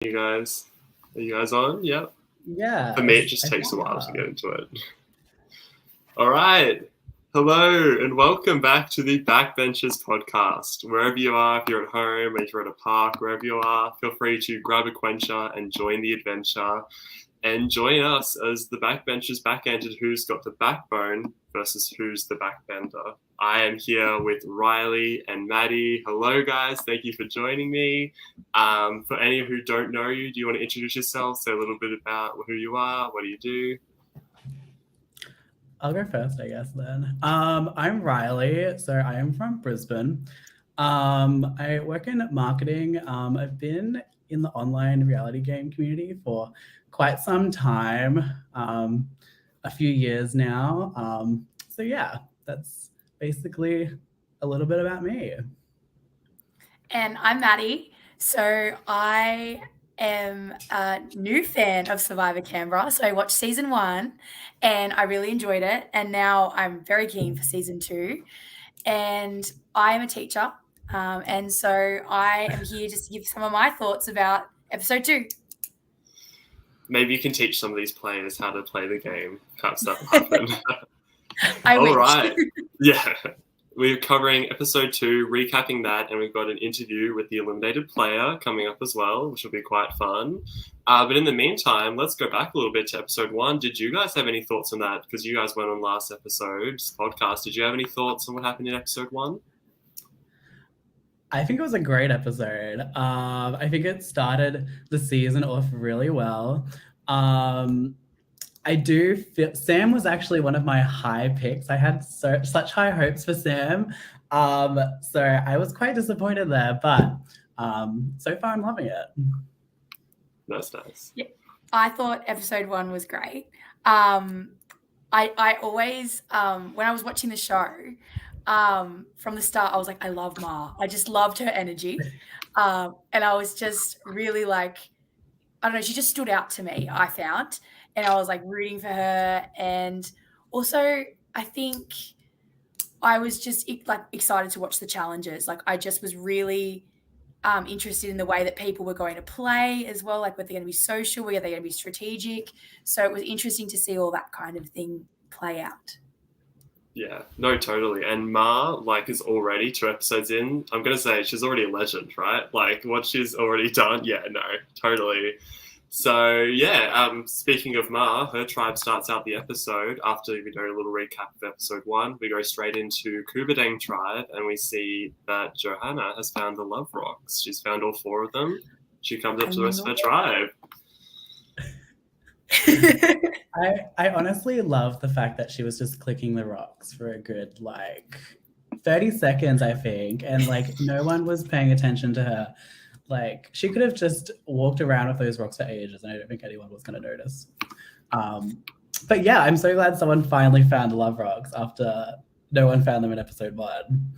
You guys, are you guys on? Yep. Yeah. For me, it just takes a while to get into it. All right. Hello and welcome back to the Backbenchers podcast. Wherever you are, if you're at home, if you're at a park, wherever you are, feel free to grab a quencher and join the adventure. And join us as the Backbenchers backended who's got the backbone versus who's the backbender. I am here with Riley and Maddie. Hello, guys. Thank you for joining me. For any who don't know you, do you want to introduce yourself? Say a little bit about who you are. What do you do? I'll go first, I guess, then. I'm Riley. So I am from Brisbane. I work in marketing. I've been in the online reality game community for quite some time, a few years now. So yeah, that's basically a little bit about me. And I'm Maddie. So I am a new fan of Survivor Canberra. So I watched season 1 and I really enjoyed it. And now I'm very keen for season 2. And I am a teacher. And so I am here just to give some of my thoughts about episode 2. Maybe you can teach some of these players how to play the game. Perhaps that will happen. I wish. All right. Yeah. We're covering episode 2, recapping that, and we've got an interview with the eliminated player coming up as well, which will be quite fun. But in the meantime, let's go back a little bit to episode 1. Did you guys have any thoughts on that? Because you guys went on last episode's podcast. Did you have any thoughts on what happened in episode 1? I think it was a great episode. I think it started the season off really well. I do feel Sam was actually one of my high picks. I had such high hopes for Sam. So I was quite disappointed there, but so far I'm loving it. That's nice. Yeah, I thought episode 1 was great. I always, when I was watching the show, from the start, I was like, I love Ma. I just loved her energy. And I was just really like, I don't know, she just stood out to me, I found. And I was like rooting for her. And also, I think I was just like excited to watch the challenges. Like I just was really interested in the way that people were going to play as well. Like were they going to be social? Were they going to be strategic? So it was interesting to see all that kind of thing play out. Yeah, no, totally. And Ma, like, is already 2 episodes in. I'm going to say she's already a legend, right? Like, what she's already done. Yeah, no, totally. So, yeah, speaking of Ma, her tribe starts out the episode. After we do a little recap of episode 1, we go straight into Kubadang tribe, and we see that Johanna has found the love rocks. She's found all 4 of them. She comes up to the rest of her tribe. I honestly love the fact that she was just clicking the rocks for a good 30 seconds, I think, and no one was paying attention to her. Like she could have just walked around with those rocks for ages and I don't think anyone was going to notice. But yeah, I'm so glad someone finally found the love rocks after no one found them in episode 1.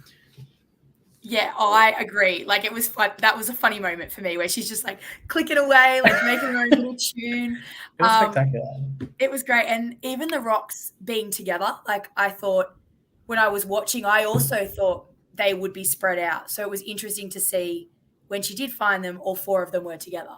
Yeah, I agree. Like it was fun. That was a funny moment for me where she's just like clicking away, like making her own little tune. It was spectacular. It was great. And even the rocks being together, like I thought when I was watching, I also thought they would be spread out. So it was interesting to see when she did find them, all 4 of them were together.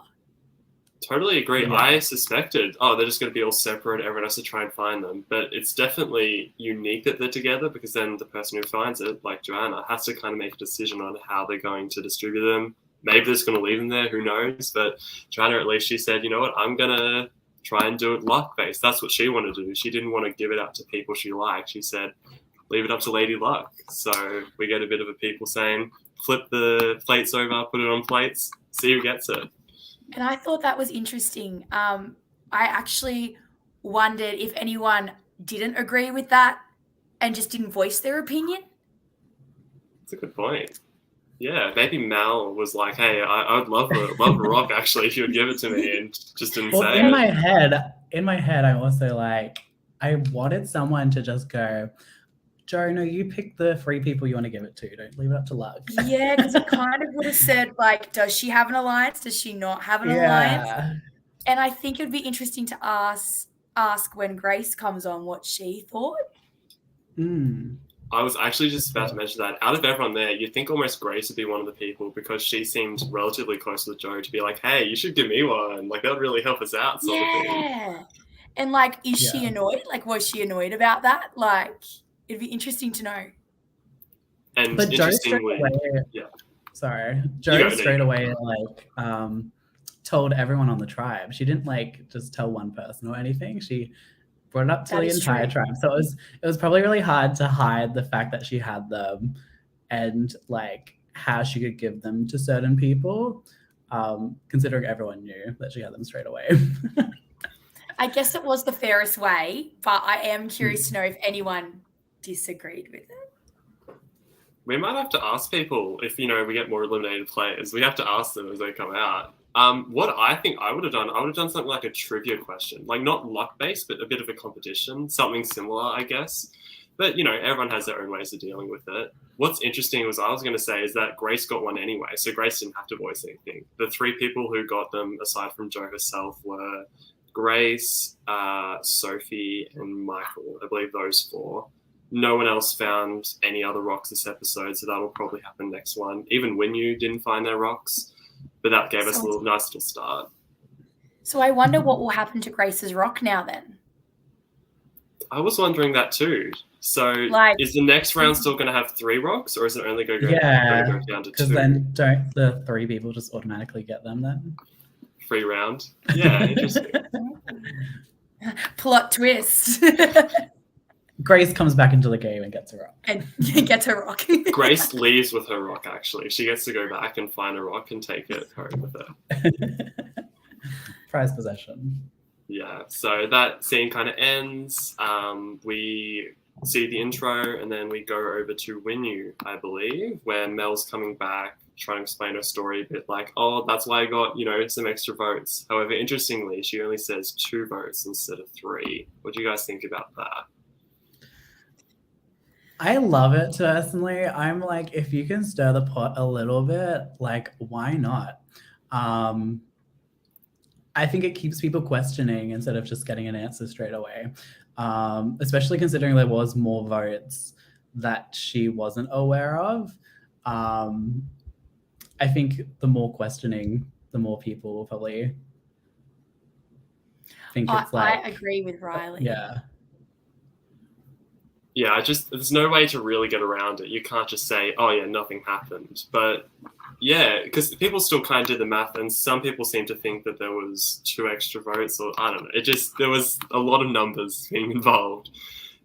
Totally agree. Yeah. I suspected, they're just going to be all separate. Everyone has to try and find them. But it's definitely unique that they're together because then the person who finds it, like Joanna, has to kind of make a decision on how they're going to distribute them. Maybe they're just going to leave them there. Who knows? But Joanna, at least she said, you know what, I'm going to try and do it luck-based. That's what she wanted to do. She didn't want to give it up to people she liked. She said, leave it up to Lady Luck. So we get a bit of a people saying, flip the plates over, put it on plates, see who gets it. And I thought that was interesting. I actually wondered if anyone didn't agree with that and just didn't voice their opinion. That's a good point. Yeah, maybe Mel was like, hey, I would love a rock, actually, if you would give it to me, and just didn't say in it. In my head, I'm also like, I wanted someone to just go, Joe, no, you pick the 3 people you want to give it to. Don't leave it up to luck. Yeah, because it kind of would have said, like, does she have an alliance? Does she not have an alliance? And I think it would be interesting to ask when Grace comes on what she thought. I was actually just about to mention that out of everyone there, you'd think almost Grace would be one of the people because she seemed relatively close with Joe to be like, hey, you should give me one. Like, that would really help us out, sort of thing. Yeah. And like, is she annoyed? Like, was she annoyed about that? Like, it'd be interesting to know. And But Joe straight interestingly, away, sorry, Joe straight away like told everyone on the tribe. She didn't like just tell one person or anything. She brought it up to the entire tribe. So it was probably really hard to hide the fact that she had them and like how she could give them to certain people, considering everyone knew that she had them straight away. I guess it was the fairest way, but I am curious to know if anyone disagreed with it. We might have to ask people if, we get more eliminated players. We have to ask them as they come out. What I think I would have done something like a trivia question, like not luck-based, but a bit of a competition, something similar, I guess. But, everyone has their own ways of dealing with it. What's interesting was I was going to say is that Grace got one anyway, so Grace didn't have to voice anything. The 3 people who got them, aside from Jo herself, were Grace, Sophie, and Michael. I believe those 4. No one else found any other rocks this episode, so that'll probably happen next one. Even Winyu didn't find their rocks. But that gave us a nice little start. So I wonder what will happen to Grace's rock now then. I was wondering that too. So is the next round still going to have 3 rocks, or is it only going to go down to 2? Because then don't the 3 people just automatically get them then? Free round. Yeah, interesting. Plot twist. Grace comes back into the game and gets a rock. And gets her rock. Grace leaves with her rock, actually. She gets to go back and find a rock and take it home with her. Prize possession. Yeah, so that scene kind of ends. We see the intro, and then we go over to Winyu, I believe, where Mel's coming back, trying to explain her story a bit like, oh, that's why I got, some extra votes. However, interestingly, she only says 2 votes instead of 3. What do you guys think about that? I love it personally. I'm like, if you can stir the pot a little bit, like, why not? I think it keeps people questioning instead of just getting an answer straight away, especially considering there was more votes that she wasn't aware of. I think the more questioning, the more people will probably think it's like... I agree with Riley. Yeah. Yeah, there's no way to really get around it. You can't just say, oh yeah, nothing happened. But yeah, because people still kind of did the math, and some people seem to think that there was 2 extra votes, or I don't know. There was a lot of numbers being involved.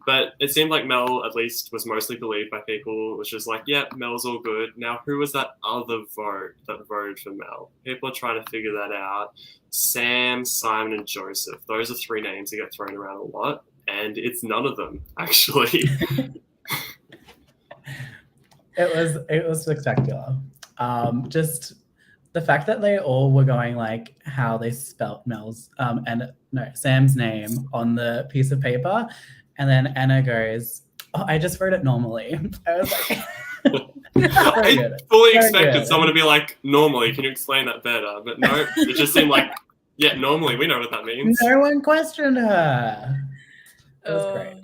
But it seemed like Mel, at least, was mostly believed by people. It was just like, yeah, Mel's all good. Now, who was that other vote that voted for Mel? People are trying to figure that out. Sam, Simon, and Joseph. Those are 3 names that get thrown around a lot. And it's none of them, actually. It was spectacular. Just the fact that they all were going like how they spelt Sam's name on the piece of paper, and then Anna goes, "Oh, I just wrote it normally." I was like, I fully expected someone to be like, "Normally, can you explain that better?" But no, it just seemed like, yeah, normally, we know what that means. No one questioned her. It was great.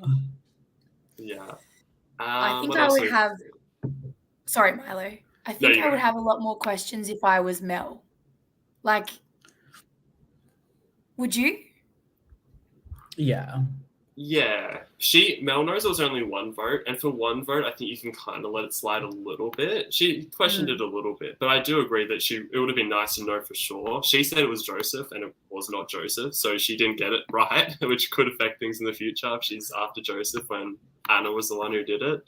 Yeah. I think I would have... Sorry, Mylo. I think I would have a lot more questions if I was Mel. Like, would you? Yeah. Mel knows there was only 1 vote, and for 1 vote, I think you can kind of let it slide a little bit. She questioned it a little bit, but I do agree that it would have been nice to know for sure. She said it was Joseph, and it was not Joseph, so she didn't get it right, which could affect things in the future if she's after Joseph when Anna was the one who did it.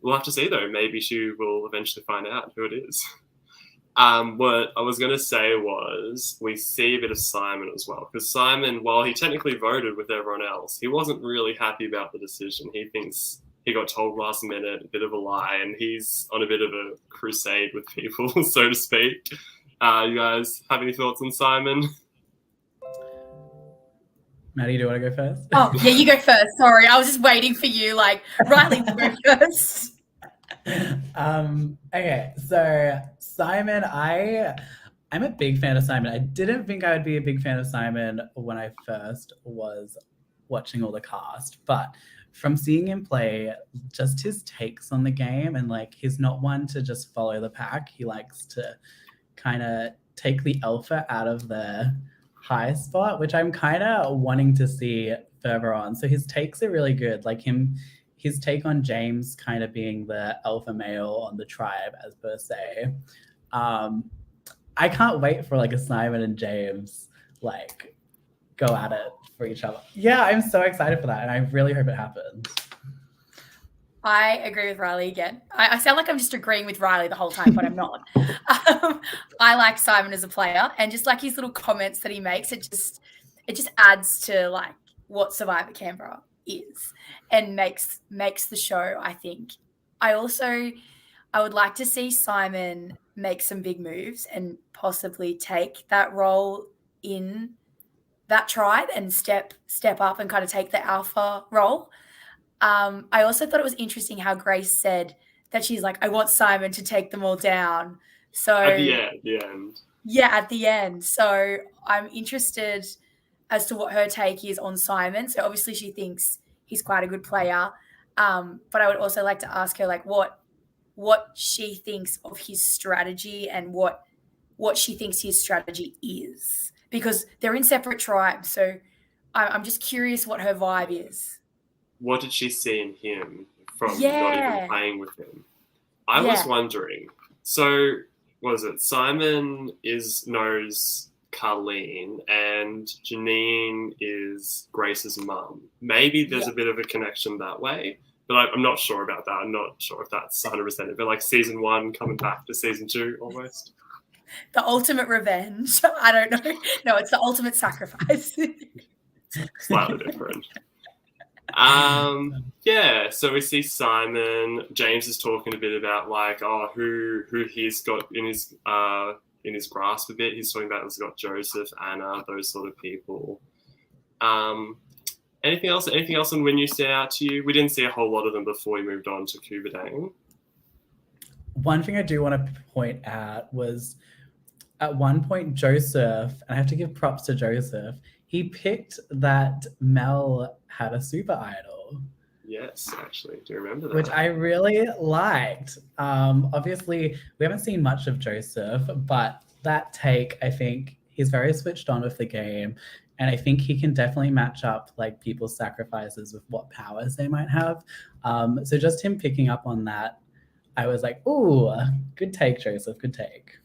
We'll have to see, though. Maybe she will eventually find out who it is. What I was going to say was we see a bit of Simon as well, because Simon, while he technically voted with everyone else, he wasn't really happy about the decision. He thinks he got told last minute, a bit of a lie, and he's on a bit of a crusade with people, so to speak. You guys have any thoughts on Simon? Maddie, do you want to go first? Oh, yeah, you go first. Sorry, I was just waiting for you, like, Riley to go first. Okay, so Simon, I'm a big fan of Simon. I didn't think I would be a big fan of Simon when I first was watching all the cast, but from seeing him play, just his takes on the game, and like he's not one to just follow the pack. He likes to kind of take the alpha out of the high spot, which I'm kind of wanting to see further on. So his takes are really good. Like his take on James kind of being the alpha male on the tribe, as per se. I can't wait for like a Simon and James like go at it for each other. Yeah, I'm so excited for that, and I really hope it happens. I agree with Riley again. I sound like I'm just agreeing with Riley the whole time, but I'm not. I like Simon as a player, and just like his little comments that he makes, it just adds to like what Survivor Canberra is and makes the show, I think. I would like to see Simon make some big moves and possibly take that role in that tribe and step up and kind of take the alpha role. I also thought it was interesting how Grace said that she's like, I want Simon to take them all down. So at the end. Yeah, at the end. So I'm interested as to what her take is on Simon. So obviously she thinks he's quite a good player. But I would also like to ask her like what she thinks of his strategy and what she thinks his strategy is. Because they're in separate tribes. So I'm just curious what her vibe is. What did she see in him from not even playing with him? I was wondering. So, was it Simon knows Carleen and Janine is Grace's mum? Maybe there's a bit of a connection that way, but I'm not sure about that. I'm not sure if that's 100%. But like season 1 coming back to season 2 almost. The ultimate revenge. I don't know. No, it's the ultimate sacrifice. Slightly different. So we see Simon. James is talking a bit about like who he's got in his grasp a bit. He's talking about he's got Joseph, Anna, those sort of people. Anything else on when you stand out to you? We didn't see a whole lot of them before we moved on to Kubadang. One thing I do want to point out was at one point Joseph, and I have to give props to Joseph, he picked that Mel had a super idol. Yes, actually. Do you remember that? Which I really liked. Obviously, we haven't seen much of Joseph, but that take, I think he's very switched on with the game. And I think he can definitely match up like people's sacrifices with what powers they might have. So just him picking up on that, I was like, ooh, good take, Joseph, good take.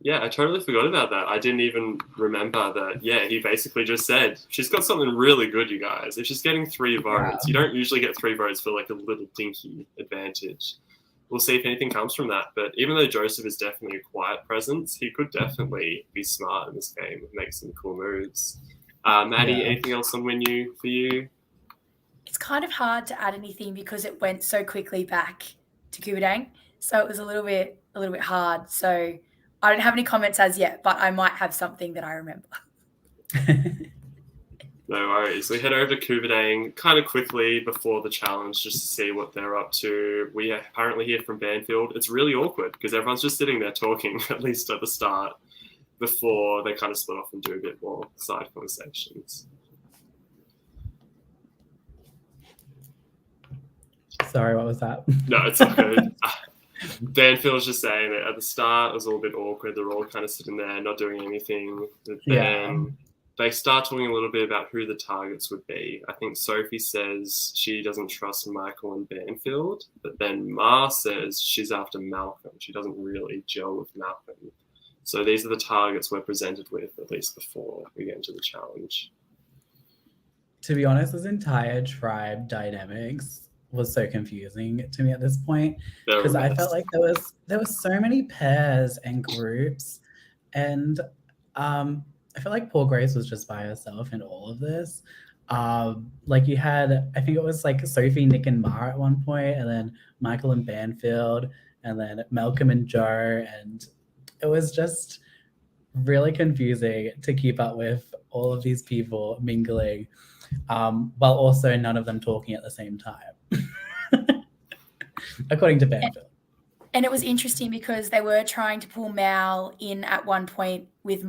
Yeah, I totally forgot about that. I didn't even remember that. Yeah, he basically just said, she's got something really good, you guys. If she's getting 3 votes, you don't usually get 3 votes for like a little dinky advantage. We'll see if anything comes from that. But even though Joseph is definitely a quiet presence, he could definitely be smart in this game and make some cool moves. Maddie, anything else on Win for you? It's kind of hard to add anything because it went so quickly back to Kubadang. So it was a little bit hard. So I don't have any comments as yet, but I might have something that I remember. No worries. We head over to Kubadang kind of quickly before the challenge just to see what they're up to. We apparently hear from Banfield. It's really awkward because everyone's just sitting there talking, at least at the start, before they kind of split off and do a bit more side conversations. Sorry, what was that? No, it's all good. Banfield's just saying that at the start it was all a bit awkward. They're all kind of sitting there, not doing anything. But then they start talking a little bit about who the targets would be. I think Sophie says she doesn't trust Michael and Banfield, but then Ma says she's after Malcolm. She doesn't really gel with Malcolm. So these are the targets we're presented with, at least before we get into the challenge. To be honest, this entire tribe dynamics was so confusing to me at this point because I felt like there was so many pairs and groups, and I felt like poor Grace was just by herself in all of this. Like you had, I think it was like Sophie, Nick, and Mar at one point, and then Michael and Banfield, and then Malcolm and Joe, and it was just really confusing to keep up with all of these people mingling, while also none of them talking at the same time. According to Banfield. And it was interesting because they were trying to pull Mal in at one point with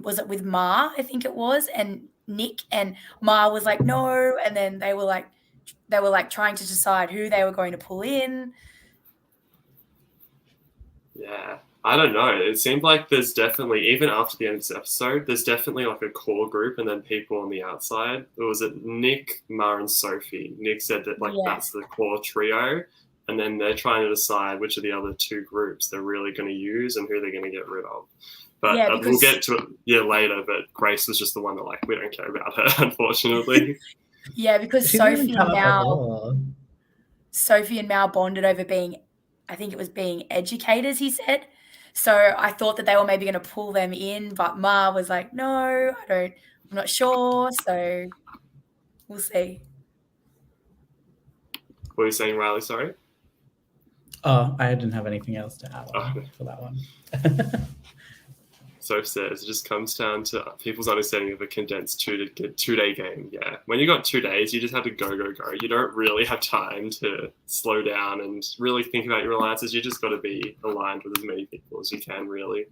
Ma, I think it was, and Nick, and Ma was like, no, and then they were like they were like trying to decide who they were going to pull in. Yeah, I don't know. It seemed like there's definitely, even after the end of this episode, there's definitely like a core group and then people on the outside. It was Nick, Ma, and Sophie. Nick said that like that's the core trio, and then they're trying to decide which of the other two groups they're really going to use and who they're going to get rid of. But we'll get to it later. But Grace was just the one that like we don't care about her, unfortunately. Yeah, because Sophie and Mal bonded over being, I think it was being educators, he said. So I thought that they were maybe going to pull them in, but Ma was like, no, I'm not sure. So we'll see. What are you saying, Riley? Sorry? Oh, I didn't have anything else to add for that one. Soph says it just comes down to people's understanding of a condensed two-day game. Yeah, when you got 2 days, you just have to go. You don't really have time to slow down and really think about your alliances. You just got to be aligned with as many people as you can, really.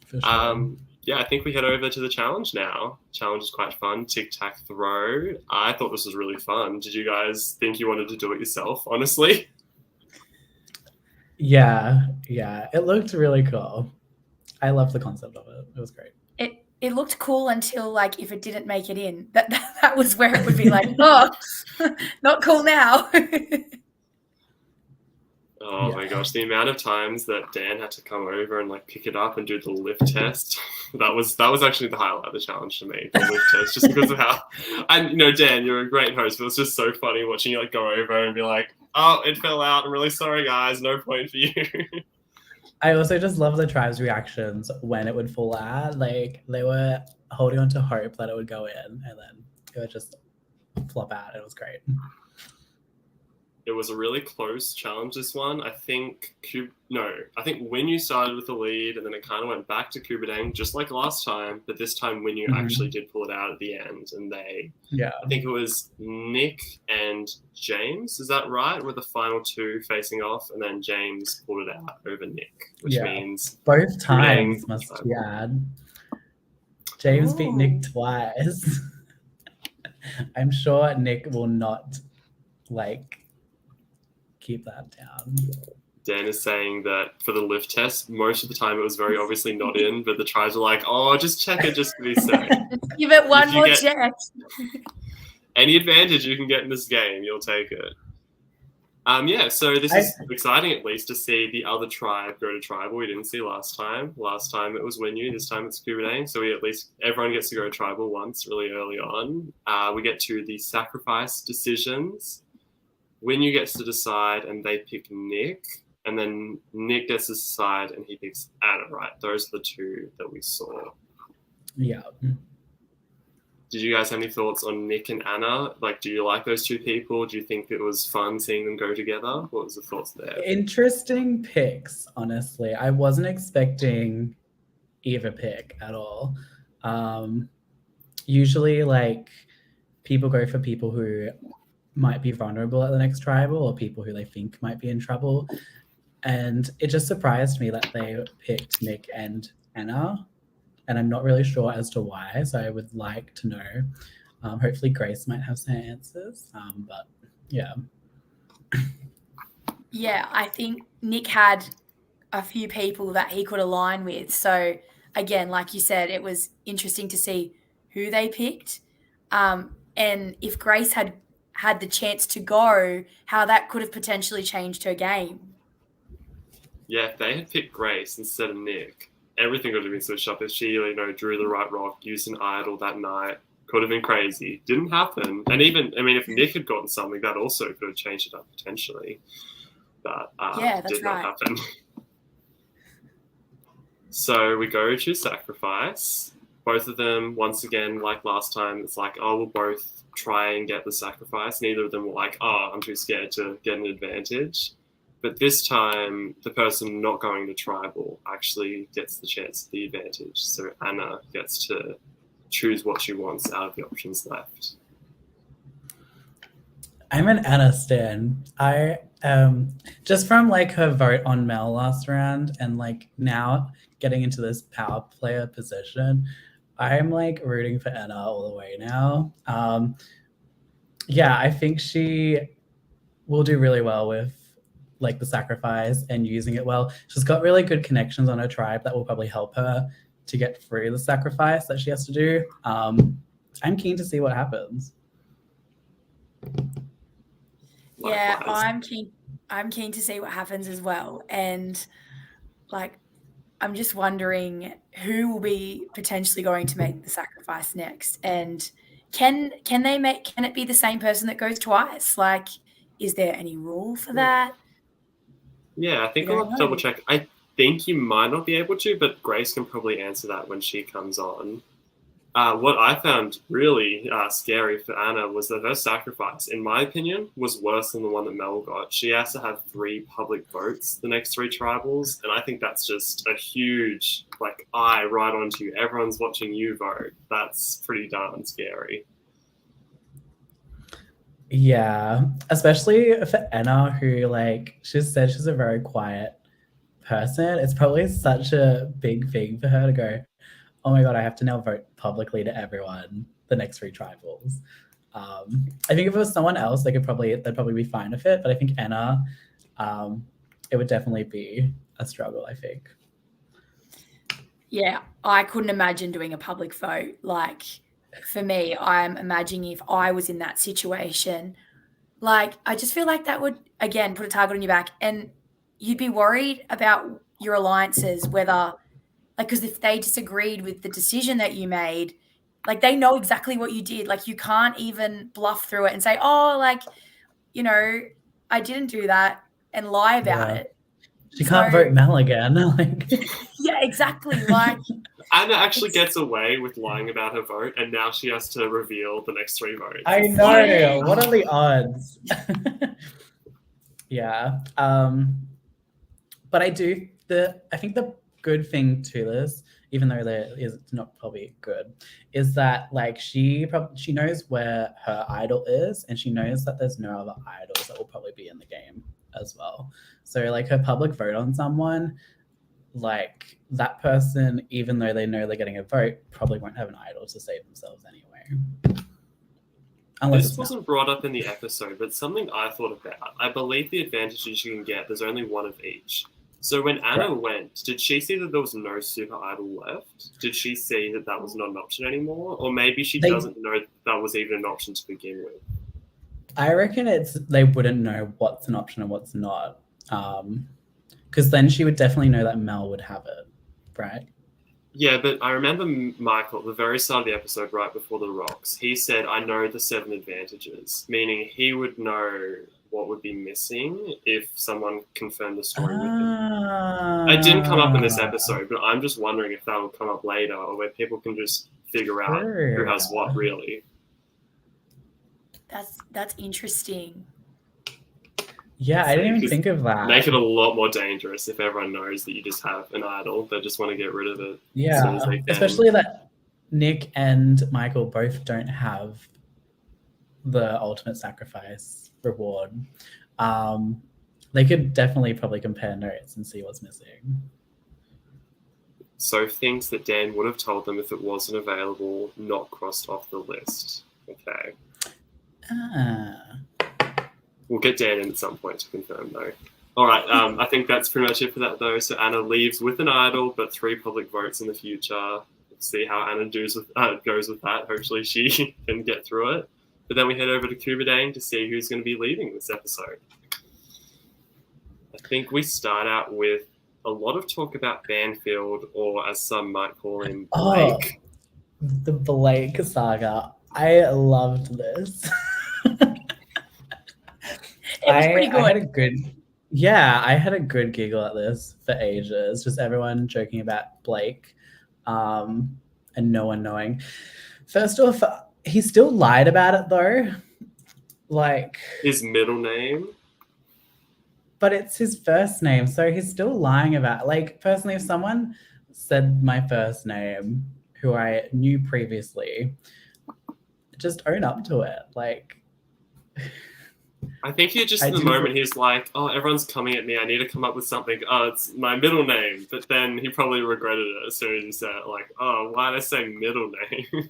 For sure. Yeah, I think we head over to the challenge now. Challenge is quite fun. Tic-tac-throw. I thought this was really fun. Did you guys think you wanted to do it yourself, honestly? Yeah. It looked really cool. I loved the concept of it. It was great. It looked cool until like if it didn't make it in. That was where it would be like, oh, not cool now. Oh my gosh, the amount of times that Dan had to come over and like pick it up and do the lift test. That was actually the highlight of the challenge to me, the lift test, just because of how, and Dan, you're a great host, but it's just so funny watching you like go over and be like, oh, it fell out. I'm really sorry, guys. No point for you. I also just love the tribe's reactions when it would fall out. Like they were holding on to hope that it would go in, and then it would just flop out. It was great. It was a really close challenge, this one. I think Winyu started with the lead, and then it kind of went back to Kubadang, just like last time. But this time, Winyu actually did pull it out at the end, and I think it was Nick and James. Is that right? Were the final two facing off, and then James pulled it out over Nick, which means both times must be add. James beat Nick twice. I'm sure Nick will not keep that down. Dan is saying that for the lift test, most of the time it was very obviously not in, but the tribes were like, oh, just check it just to be safe. Give it one more check. Any advantage you can get in this game, you'll take it. So this is exciting at least to see the other tribe go to tribal. We didn't see last time. Last time it was Winyu, this time it's Kubadang. So everyone gets to go to tribal once really early on. We get to the sacrifice decisions. Winyu gets to decide and they pick Nick, and then Nick gets to decide and he picks Anna, right? Those are the two that we saw. Yeah. Did you guys have any thoughts on Nick and Anna? Like, do you like those two people? Do you think it was fun seeing them go together? What was the thoughts there? Interesting picks, honestly. I wasn't expecting either pick at all. Usually, people go for people who might be vulnerable at the next tribal or people who they think might be in trouble. And it just surprised me that they picked Nick and Anna. And I'm not really sure as to why, so I would like to know. Hopefully Grace might have some answers, but yeah. Yeah, I think Nick had a few people that he could align with. So again, like you said, it was interesting to see who they picked. And if Grace had the chance to go, how that could have potentially changed her game. Yeah, if they had picked Grace instead of Nick, everything would have been switched up. If she, drew the right rock, used an idol that night, could have been crazy. Didn't happen. And even, if Nick had gotten something, that also could have changed it up potentially. But did not happen. So we go to sacrifice. Both of them, once again, like last time, it's like, oh, we'll both try and get the sacrifice. Neither of them were like, oh, I'm too scared to get an advantage. But this time, the person not going to tribal actually gets the chance at the advantage. So Anna gets to choose what she wants out of the options left. I'm an Anna stan. I just from her vote on Mel last round and now getting into this power player position, I'm rooting for Anna all the way now. Yeah, I think she will do really well with like the sacrifice and using it well. She's got really good connections on her tribe that will probably help her to get through the sacrifice that she has to do. I'm keen to see what happens. Yeah, Likewise. I'm keen to see what happens as well. And like I'm just wondering who will be potentially going to make the sacrifice next. And can it be the same person that goes twice? Like, is there any rule for that? Yeah, I We think we'll don't have to double know. check. I think you might not be able to, but Grace can probably answer that when she comes on. What I found really scary for Anna was that her sacrifice, in my opinion, was worse than the one that Mel got. She has to have 3 public votes the next 3 tribals, and I think that's just a huge eye right onto you. Everyone's watching you vote. That's pretty darn scary. Yeah, especially for Anna, who she said she's a very quiet person. It's probably such a big thing for her to go, oh my God, I have to now vote publicly to everyone the next 3 tribals. I think if it was someone else, they'd probably be fine with it. But I think Anna, it would definitely be a struggle, I think. Yeah, I couldn't imagine doing a public vote. Like, for me, I'm imagining if I was in that situation, like, I just feel like that would, again, put a target on your back. And you'd be worried about your alliances, whether, like, because if they disagreed with the decision that you made, like, they know exactly what you did. Like, you can't even bluff through it and say, oh, like, you know, I didn't do that and lie about Yeah. it. She So, can't vote Mel again. yeah, exactly. Like, Anna actually gets away with lying about her vote, and now she has to reveal the next 3 votes. I know. What are the odds? Yeah. But I think the good thing to this, even though it's not probably good, is that she knows where her idol is, and she knows that there's no other idols that will probably be in the game as well. So her public vote on someone, that person, even though they know they're getting a vote, probably won't have an idol to save themselves anyway. Unless this wasn't brought up in the episode, but something I thought about. I believe the advantages you can get, there's only one of each. So when Anna went, did she see that there was no super idol left? Did she see that that was not an option anymore? Or maybe she doesn't know that was even an option to begin with? I reckon they wouldn't know what's an option and what's not. Because then she would definitely know that Mel would have it, right? Yeah, but I remember Michael at the very start of the episode, right before the rocks, he said, I know the 7 advantages, meaning he would know what would be missing if someone confirmed the story with him. It didn't come up in this episode, but I'm just wondering if that will come up later, or where people can just figure out who has what, really. That's interesting. Yeah, I didn't even think of that. Make it a lot more dangerous if everyone knows that you just have an idol. They just want to get rid of it as soon as they can. Especially that Nick and Michael both don't have the ultimate sacrifice reward. They could definitely probably compare notes and see what's missing. So things that Dan would have told them if it wasn't available, not crossed off the list. Okay. We'll get Dan in at some point to confirm, though. All right, I think that's pretty much it for that, though. So Anna leaves with an idol, but 3 public votes in the future. We'll see how Anna goes with that. Hopefully she can get through it. But then we head over to Kubadang to see who's going to be leading this episode. I think we start out with a lot of talk about Banfield, or as some might call him, Blake. The Blake saga. I loved this. It was pretty good. I had a good giggle at this for ages. Just everyone joking about Blake, and no one knowing. First off, he still lied about it though. His middle name? But it's his first name, so he's still lying about it. Personally, if someone said my first name, who I knew previously, just own up to it. I think in the moment he's like, oh, everyone's coming at me. I need to come up with something. Oh, it's my middle name. But then he probably regretted it as soon as he said it. Oh, why did I say middle name?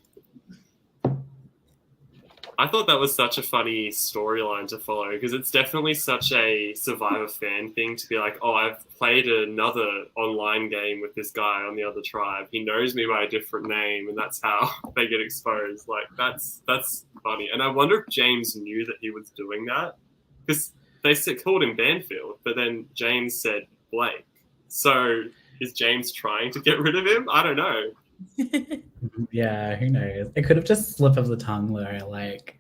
I thought that was such a funny storyline to follow because it's definitely such a Survivor fan thing to be like, oh, I've played another online game with this guy on the other tribe. He knows me by a different name, and that's how they get exposed. Like, that's funny. And I wonder if James knew that he was doing that because they called him Banfield, but then James said Blake. So is James trying to get rid of him? I don't know. Yeah, who knows? It could have just slipped of the tongue though, like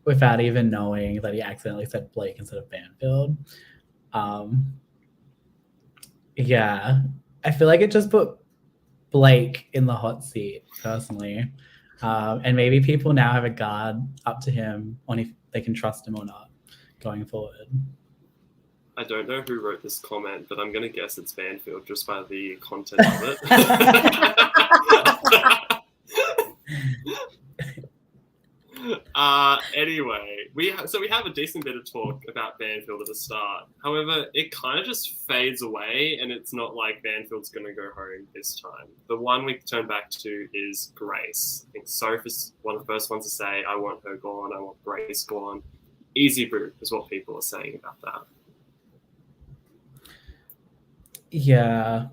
without even knowing that he accidentally said Blake instead of Banfield. Yeah, I feel like it just put Blake in the hot seat personally, and maybe people now have a guard up to him on if they can trust him or not going forward. I don't know who wrote this comment, but I'm going to guess it's Banfield just by the content of it. Anyway, we have a decent bit of talk about Banfield at the start. However, it kind of just fades away, and it's not like Banfield's going to go home this time. The one we turn back to is Grace. I think Sophie's one of the first ones to say, I want her gone, I want Grace gone. Easy boot is what people are saying about that. Yeah.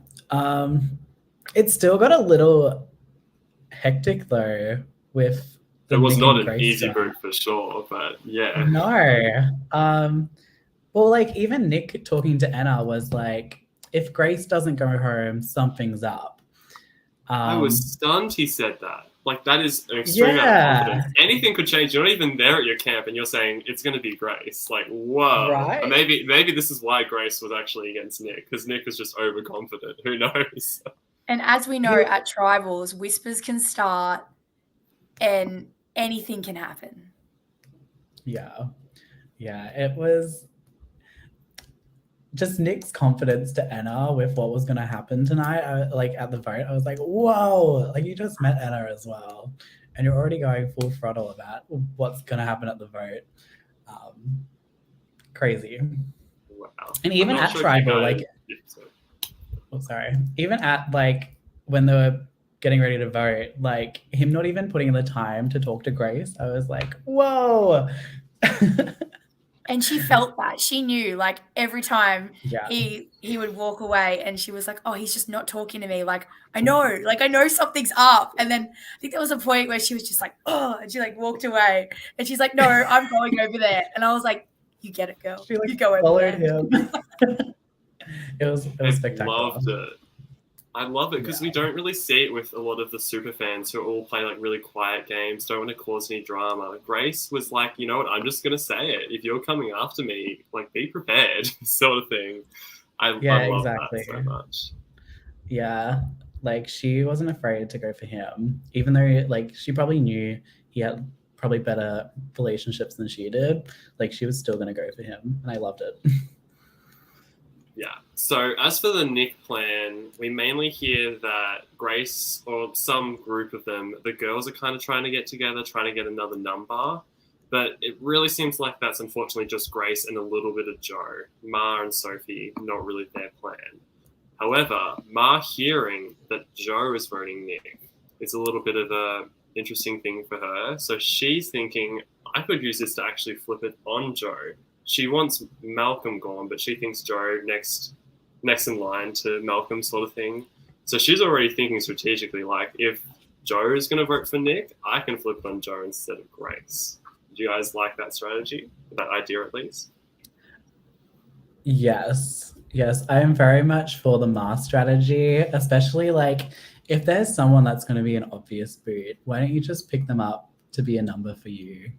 It still got a little hectic though with it was not an easy boot for sure, but yeah. No. Well, like even Nick talking to Anna was like, if Grace doesn't go home, something's up. I was stunned he said that. Like, that is an extreme amount of confidence. Anything could change. You're not even there at your camp, and you're saying it's going to be Grace. Like, whoa. Right. Maybe this is why Grace was actually against Nick, because Nick was just overconfident. Who knows? And as we know, at Tribals, whispers can start and anything can happen. Yeah. It was just Nick's confidence to Anna with what was going to happen tonight. Like at the vote, I was like, whoa, like you just met Anna as well. And you're already going full throttle about what's going to happen at the vote. Crazy. Wow. And even at Tribal, like, even at like when they were getting ready to vote, like him not even putting in the time to talk to Grace, I was like, whoa. And she felt that. She knew, like, every time he would walk away and she was like, oh, he's just not talking to me. Like, I know something's up. And then I think there was a point where she was just like, oh, and she like walked away. And she's like, no, I'm going over there. And I was like, you get it, girl. She like you go over there. Him. It was spectacular. I love it because we don't really see it with a lot of the super fans who all play like really quiet games, don't want to cause any drama. Grace was like, you know what, I'm just going to say it. If you're coming after me, like be prepared sort of thing. I love that so much. Yeah, like she wasn't afraid to go for him, even though like she probably knew he had probably better relationships than she did. Like she was still going to go for him, and I loved it. Yeah. So as for the Nick plan, we mainly hear that Grace or some group of them, the girls are kind of trying to get together, trying to get another number. But it really seems like that's unfortunately just Grace and a little bit of Joe. Ma and Sophie, not really their plan. However, Ma hearing that Joe is voting Nick is a little bit of a interesting thing for her. So she's thinking, I could use this to actually flip it on Joe. She wants Malcolm gone, but she thinks Joe next in line to Malcolm sort of thing. So she's already thinking strategically, like, if Joe is going to vote for Nick, I can flip it on Joe instead of Grace. Do you guys like that strategy? That idea, at least? Yes, I am very much for the Ma strategy, especially like if there's someone that's going to be an obvious boot, why don't you just pick them up to be a number for you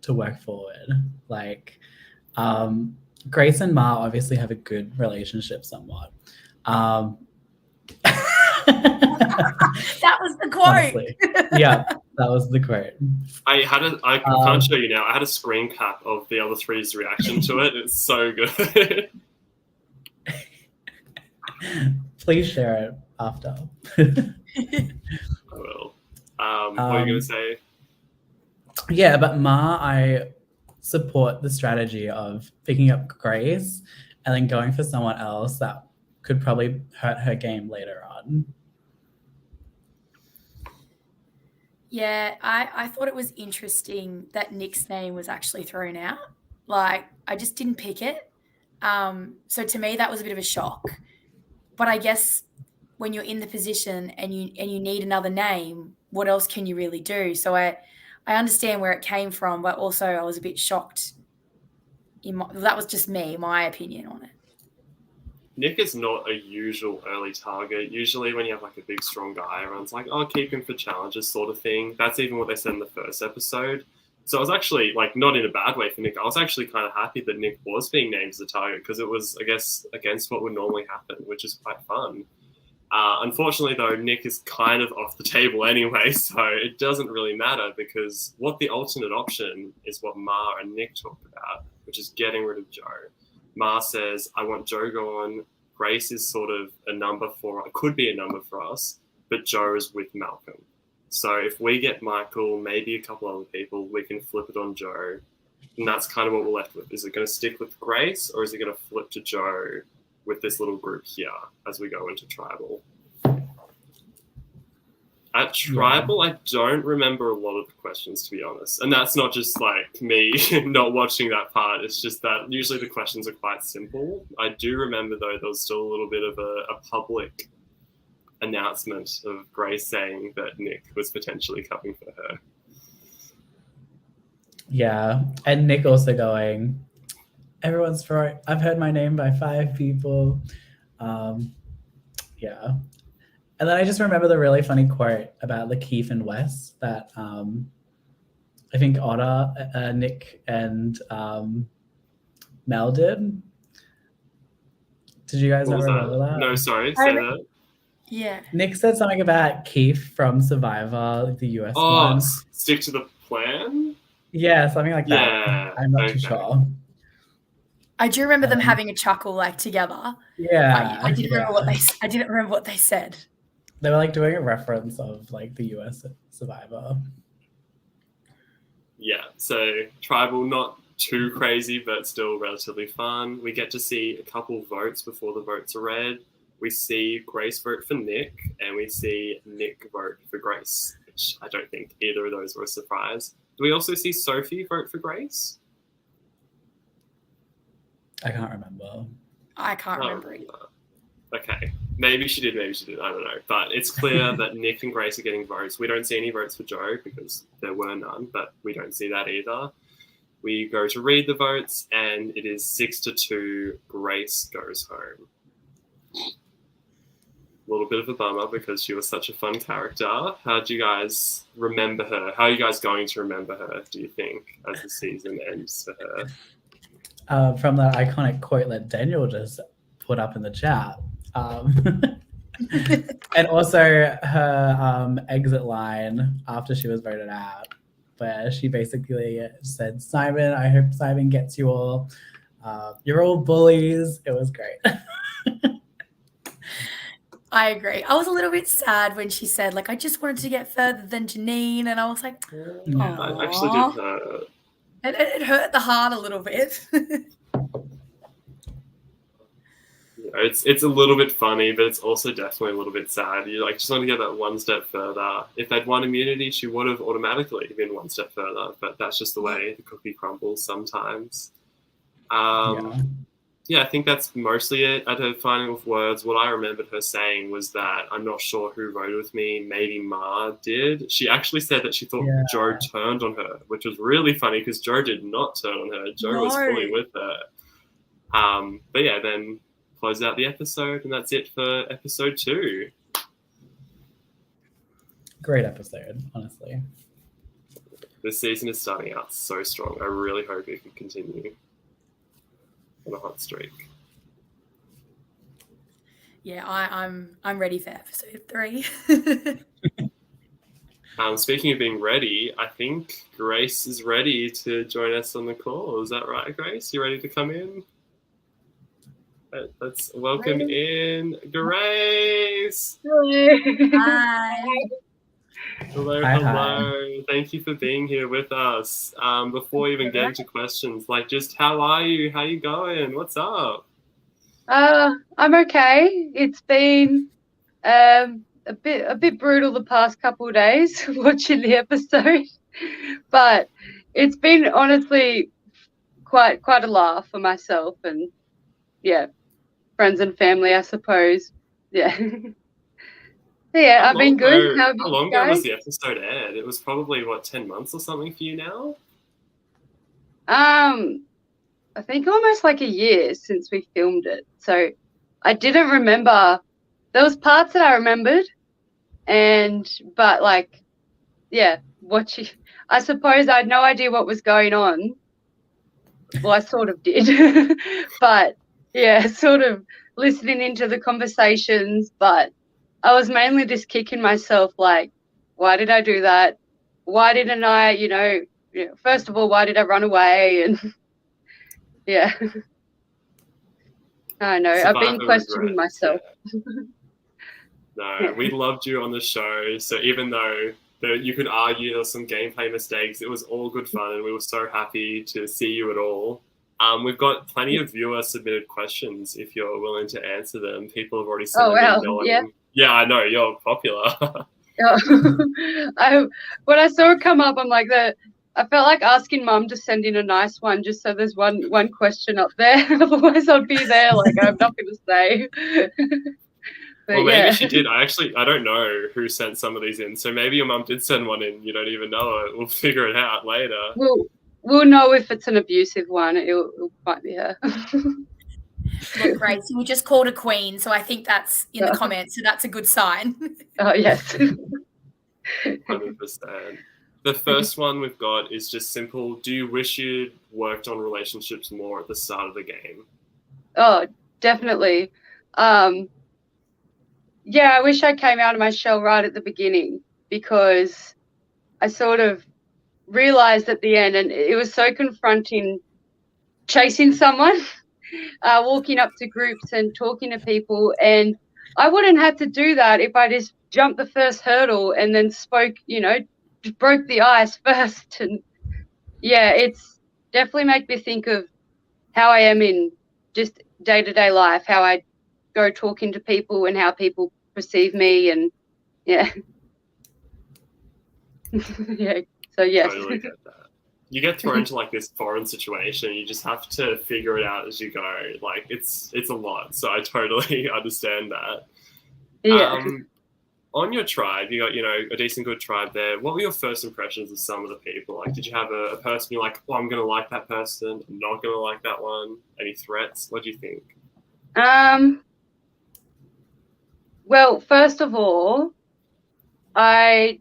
to work forward? Like, Grace and Ma obviously have a good relationship somewhat. That was the quote. Honestly. Yeah, that was the quote. I can't show you now. I had a screen cap of the other three's reaction to it. It's so good. Please share it after. I will. What are you going to say? Yeah, but Ma, I support the strategy of picking up Grace and then going for someone else that could probably hurt her game later on. Yeah, I thought it was interesting that Nick's name was actually thrown out. Like, I just didn't pick it. So to me, that was a bit of a shock. But I guess when you're in the position and you need another name, what else can you really do? So I understand where it came from, but also I was a bit shocked. That was just me, my opinion on it. Nick is not a usual early target. Usually when you have like a big strong guy, everyone's like, oh, keep him for challenges sort of thing. That's even what they said in the first episode. So I was actually like not in a bad way for Nick. I was actually kind of happy that Nick was being named as a target because it was, I guess, against what would normally happen, which is quite fun. Unfortunately, though, Nick is kind of off the table anyway, so it doesn't really matter because what the alternate option is what Ma and Nick talked about, which is getting rid of Joe. Ma says, I want Joe gone. Grace is sort of a number for, it could be a number for us, but Joe is with Malcolm. So if we get Michael, maybe a couple other people, we can flip it on Joe. And that's kind of what we're left with. Is it going to stick with Grace or is it going to flip to Joe with this little group here as we go into Tribal? At Tribal, I don't remember a lot of the questions, to be honest. And that's not just like me not watching that part. It's just that usually the questions are quite simple. I do remember, though, there was still a little bit of a public announcement of Grace saying that Nick was potentially coming for her. Yeah. And Nick also going, everyone's for it. I've heard my name by 5 people. Yeah. And then I just remember the really funny quote about Lakeith and Wes that I think Otter, Nick, and Mel did. Did you guys not remember that? No, sorry, say that. Yeah. Nick said something about Keith from Survivor, the US one. Stick to the plan? Yeah, something like that. Yeah. I'm not too sure. I do remember them having a chuckle like together. Yeah. I didn't remember what they said. They were like doing a reference of like the US Survivor. Yeah, so Tribal, not too crazy, but still relatively fun. We get to see a couple votes before the votes are read. We see Grace vote for Nick, and we see Nick vote for Grace, which I don't think either of those were a surprise. Do we also see Sophie vote for Grace? I can't remember. I can't remember either. Okay, maybe she did, I don't know. But it's clear that Nick and Grace are getting votes. We don't see any votes for Joe because there were none, but we don't see that either. We go to read the votes, and it is 6-2, Grace goes home. A little bit of a bummer because she was such a fun character. How do you guys remember her? How are you guys going to remember her, do you think, as the season ends for her? From the iconic quote that Daniel just put up in the chat. And also her exit line after she was voted out, where she basically said, Simon, I hope Simon gets you all. You're all bullies. It was great. I agree. I was a little bit sad when she said, like, I just wanted to get further than Janine. And I was like, yeah, I actually did hurt. It hurt the heart a little bit. It's a little bit funny, but it's also definitely a little bit sad. You like just want to get that one step further. If they'd won immunity, she would have automatically been one step further. But that's just the way the cookie crumbles sometimes. Yeah, I think that's mostly it. At her final words, what I remembered her saying was that I'm not sure who voted with me. Maybe Ma did. She actually said that she thought Joe turned on her, which was really funny because Joe did not turn on her. Joe was fully with her. But yeah, then close out the episode, and that's it for episode 2. Great episode, honestly. This season is starting out so strong. I really hope it can continue on a hot streak. Yeah, I'm ready for episode 3. Speaking of being ready, I think Grace is ready to join us on the call. Is that right, Grace? You ready to come in? Let's welcome in Grace. Hello. Hi. Hello. Hi. Thank you for being here with us. Before we even get into questions, like, just how are you? How you going? What's up? I'm okay. It's been a bit brutal the past couple of days watching the episode, but it's been honestly quite a laugh for myself and friends and family, I suppose. Yeah. Yeah, I've been good. How have How you long ago guys? was the episode aired? It was probably 10 months or something for you now? I think almost like a year since we filmed it. So I didn't remember. There was parts that I remembered, but like, yeah, watching. I suppose I had no idea what was going on. Well, I sort of did, but yeah, sort of listening into the conversations. But I was mainly just kicking myself, like, why did I do that? Why didn't I, first of all, why did I run away? And yeah, I know. I've been Survivor questioning regrets, myself. yeah. No, Yeah. we loved you on the show. So even though you could argue there was some gameplay mistakes, it was all good fun, and we were so happy to see you at all. We've got plenty of viewer submitted questions if you're willing to answer them. People have already sent them in going, Yeah. Yeah, I know, you're popular. When I saw it come up, I'm like I felt like asking Mum to send in a nice one, just so there's one question up there. Otherwise, I'd be there like I have nothing to say. Well, maybe she did. I don't know who sent some of these in. So maybe your mum did send one in. You don't even know it. We'll figure it out later. We'll know if it's an abusive one. It might be her. Look, Grace, you were just called a queen, so I think that's in the comments, so that's a good sign. Oh, yes. 100%. The first one we've got is just simple. Do you wish you'd worked on relationships more at the start of the game? Oh, definitely. Yeah, I wish I came out of my shell right at the beginning, because I sort of realized at the end, and it was so confronting, chasing someone, walking up to groups and talking to people, and I wouldn't have to do that if I just jumped the first hurdle and then spoke, just broke the ice first. And yeah, it's definitely made me think of how I am in just day-to-day life, how I go talking to people and how people perceive me, and yeah. Yeah, so yes. Totally get that. You get thrown into like this foreign situation. You just have to figure it out as you go. Like it's a lot. So I totally understand that. Yeah. On your tribe, you got a decent good tribe there. What were your first impressions of some of the people? Like, did you have a person you're like, oh, I'm gonna like that person, I'm not gonna like that one? Any threats? What do you think? Well, first of all, I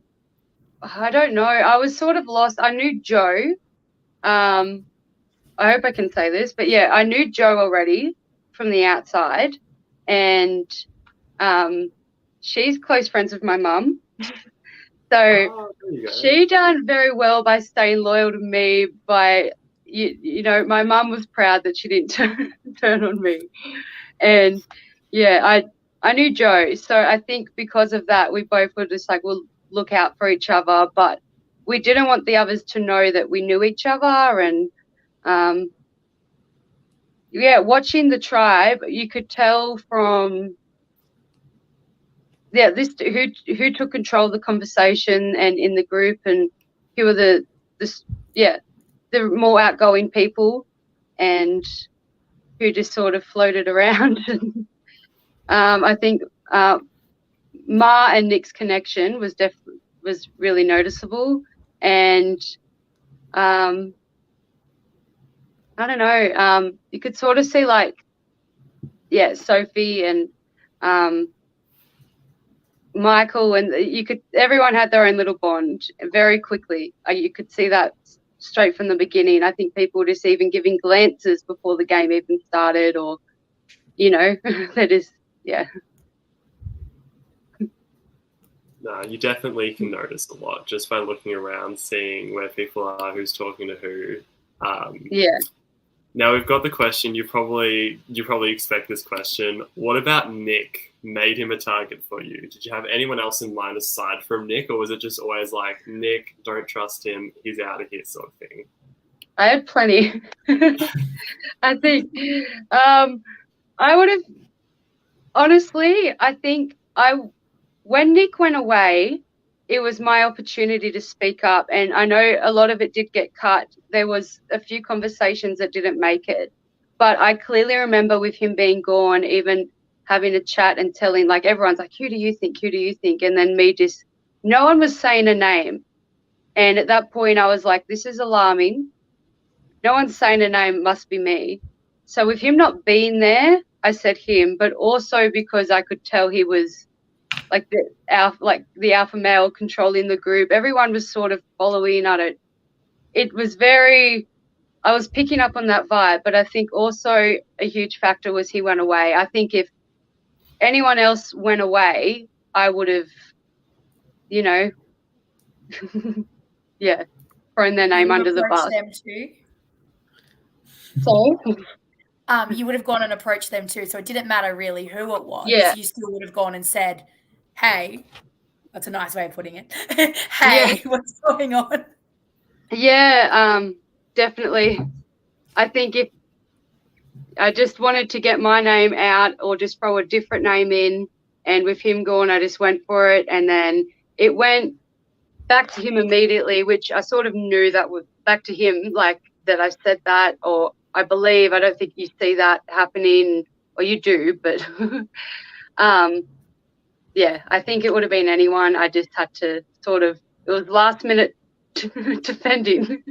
don't know. I was sort of lost. I knew Joe. I hope I can say this, but yeah, I knew Joe already from the outside, and she's close friends with my mum. So she done very well by staying loyal to me. By my mum was proud that she didn't turn on me, and yeah, I knew Joe, so I think because of that, we both were just like, we'll look out for each other, but we didn't want the others to know that we knew each other. And watching the tribe, you could tell from who took control of the conversation and in the group, and who were the more outgoing people, and who just sort of floated around. I think Ma and Nick's connection was really noticeable, and I don't know. You could sort of see Sophie and Michael, and everyone had their own little bond very quickly. You could see that straight from the beginning. I think people were just even giving glances before the game even started, or that is, yeah. No, you definitely can notice a lot just by looking around, seeing where people are, who's talking to who. Yeah. Now we've got the question. You probably expect this question. What about Nick made him a target for you? Did you have anyone else in mind aside from Nick, or was it just always like, Nick, don't trust him, he's out of here sort of thing? I had plenty. I think I would have, honestly, I think when Nick went away, it was my opportunity to speak up, and I know a lot of it did get cut. There was a few conversations that didn't make it, but I clearly remember with him being gone, even having a chat and telling, like, everyone's like, who do you think, and then me just, no one was saying a name, and at that point I was like, this is alarming. No one's saying a name, must be me. So with him not being there, I said him, but also because I could tell he was like the alpha male controlling the group. Everyone was sort of following. I was picking up on that vibe, but I think also a huge factor was he went away. I think if anyone else went away, I would have, you know, yeah, thrown their name under the bus. Them too. So you would have gone and approached them too. So it didn't matter really who it was. Yeah. You still would have gone and said, hey, that's a nice way of putting it. Hey, what's going on? Yeah, definitely. I think if I just wanted to get my name out or just throw a different name in, and with him gone, I just went for it. And then it went back to him immediately, which I sort of knew that was back to him, like that I said that, or I don't think you see that happening, or you do, but yeah, I think it would have been anyone. I just had to sort of, it was last minute defending,